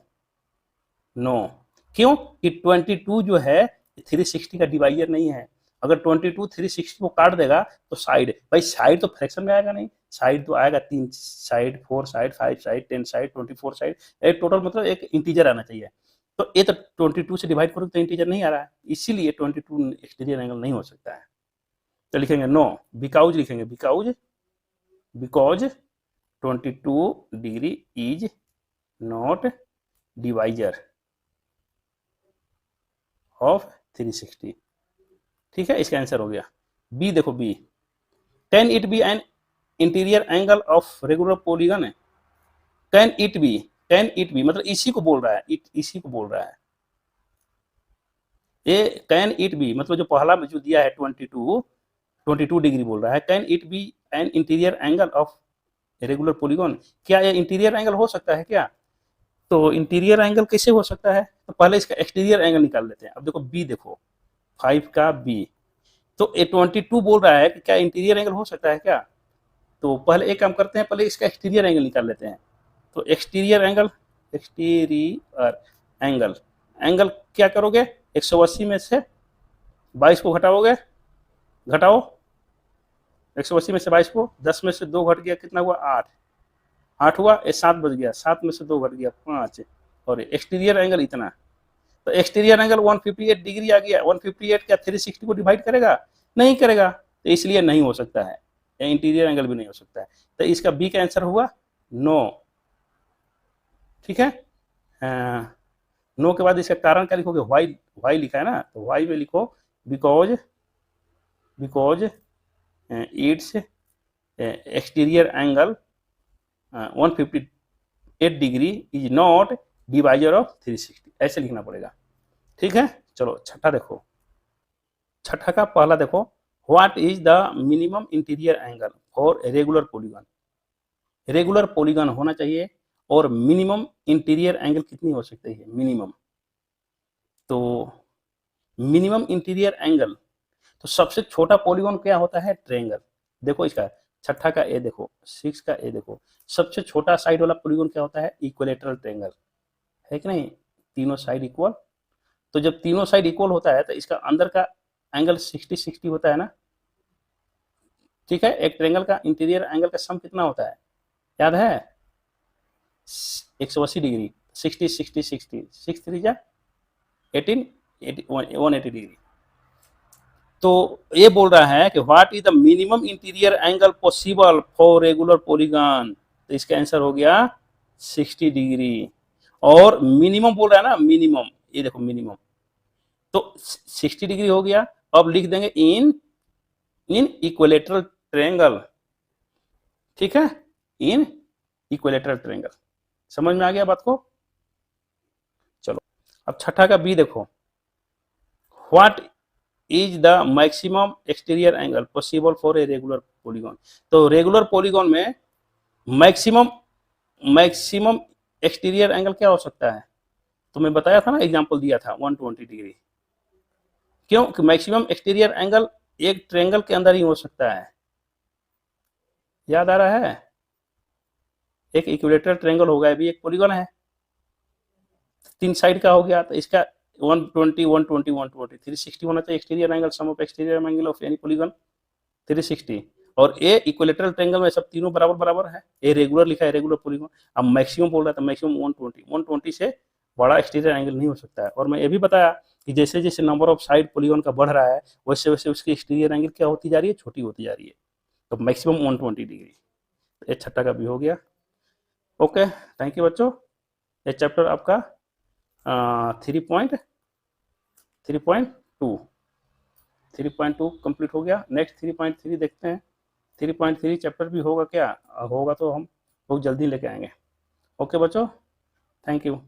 क्यों कि 22 जो है 360 का डिवाइजर नहीं है, अगर 22 360 को काट देगा तो साइड, भाई साइड तो फ्रैक्शन में आएगा नहीं, साइड तो आएगा 3 side, 4 side, 5 side, 10 side, 24 side, एक टोटल मतलब एक इंटीजर आना चाहिए। तो ये तो 22 से डिवाइड करोगे तो इंटीजर नहीं आ रहा है, इसीलिए 22 एक्सटीरियर एंगल नहीं हो सकता है। तो लिखेंगे नो, बिकाउज लिखेंगे, because, because 22 degree is not divisor of 360। ठीक है, इसका आंसर हो गया। बी देखो, B, can it be an interior angle of regular polygon है। Can it be, can it be मतलब इसी को बोल रहा है, इसी को बोल रहा है। ये कैन इट बी मतलब जो पहला में जो दिया है 22 डिग्री बोल रहा है, can it be an interior angle of regular polygon, क्या ये इंटीरियर एंगल हो सकता है क्या? तो इंटीरियर एंगल कैसे हो सकता है, तो पहले इसका एक्सटीरियर एंगल निकाल लेते हैं। अब देखो बी देखो, 5 का बी, तो ये 22 बोल रहा है कि क्या इंटीरियर एंगल हो सकता है क्या? तो पहले एक काम करते हैं, पहले इसका एक्सटीरियर एंगल निकाल लेते हैं। तो exterior angle, exterior angle, angle क्या करोगे, 180 में से 22 को घटाओगे, घटाओ 180 में से 22 को, 10 में से 2 घट गया, कितना हुआ 8, 8 हुआ, ये 7 बच गया, 7 में से 2 घट गया 5, और एक्सटीरियर एंगल इतना। तो एक्सटीरियर एंगल 158 डिग्री आ गया। 158 क्या 360 को डिवाइड करेगा? नहीं करेगा, तो इसलिए नहीं हो सकता है, इंटीरियर एंगल भी नहीं हो सकता है। तो इसका बी का आंसर हुआ नो। ठीक है, नो के बाद इसका कारण क्या लिखोगे, वाई, वाई लिखा है ना, तो वाई में लिखो because, because it's exterior angle 158 degree is not divisor of 360, ऐसे लिखना पड़ेगा। ठीक है, चलो छठा देखो, छठा का पहला देखो, what is the minimum interior angle for regular polygon. Regular polygon होना चाहिए और मिनिमम इंटीरियर एंगल कितनी हो सकती है, मिनिमम। तो मिनिमम इंटीरियर एंगल, तो सबसे छोटा पॉलीगन क्या होता है, ट्रायंगल। देखो इसका छठा का ए देखो, 6 का ए देखो, सबसे छोटा साइड वाला पॉलीगन क्या होता है, इक्विलेटरल ट्रायंगल, है कि नहीं, तीनों साइड इक्वल। तो जब तीनों साइड इक्वल होता है तो इसका अंदर का एंगल 60-60 होता है ना। ठीक है, एक ट्रायंगल का इंटीरियर एंगल का सम कितना होता है, याद है, 180 डिग्री, 60-60-60, 6 3 जा 18, 180 डिग्री। तो ये बोल रहा है कि what is the minimum interior angle possible for regular polygon, तो इसका आंसर हो गया 60 डिग्री। और मिनिमम बोल रहा है ना, मिनिमम, ये देखो मिनिमम, तो 60 डिग्री हो गया। अब लिख देंगे इन इक्विलेटरल ट्रायंगल। ठीक है, इन इक्विलेटरल ट्रायंगल, समझ में आ गया बात को। चलो अब छठा का बी देखो, what is the maximum exterior angle possible for a regular polygon. तो रेगुलर पॉलीगन में मैक्सिमम, मैक्सिमम एक्सटीरियर एंगल क्या हो सकता है, तो मैं बताया था ना, एग्जांपल दिया था 120 डिग्री। क्यों कि मैक्सिमम एक्सटीरियर एंगल एक ट्रायंगल के अंदर ही हो सकता है, याद आ रहा है, एक इक्विलेटरल ट्रायंगल होगा, भी एक पॉलीगन है, 3 साइड का हो गया, तो इसका 120 120 120 360 होना चाहिए exterior angle, sum of exterior angle of any polygon 360। और ए इक्विलेटरल ट्रायंगल में सब तीनों बराबर बराबर है, ए रेगुलर लिखा है, रेगुलर पॉलीगन। अब मैक्सिमम बोल रहा था, मैक्सिमम 120 से बड़ा एक्सटीरियर एंगल नहीं हो सकता है। और मैं ये भी बताया कि जैसे जैसे नंबर ऑफ साइड पॉलीगन का बढ़ रहा है वैसे वैसे उसकी एक्सटीरियर एंगल क्या होती जा रही है, छोटी होती जा रही है। तो मैक्सिमम 120 डिग्री, ये छठा का भी हो गया। ओके, थैंक यू बच्चों। ये चैप्टर आपका 3.2 कंप्लीट हो गया। नेक्स्ट 3.3 देखते हैं। 3.3 चैप्टर भी होगा क्या, होगा तो हम बहुत जल्दी लेके आएंगे। ओके बच्चों, थैंक यू।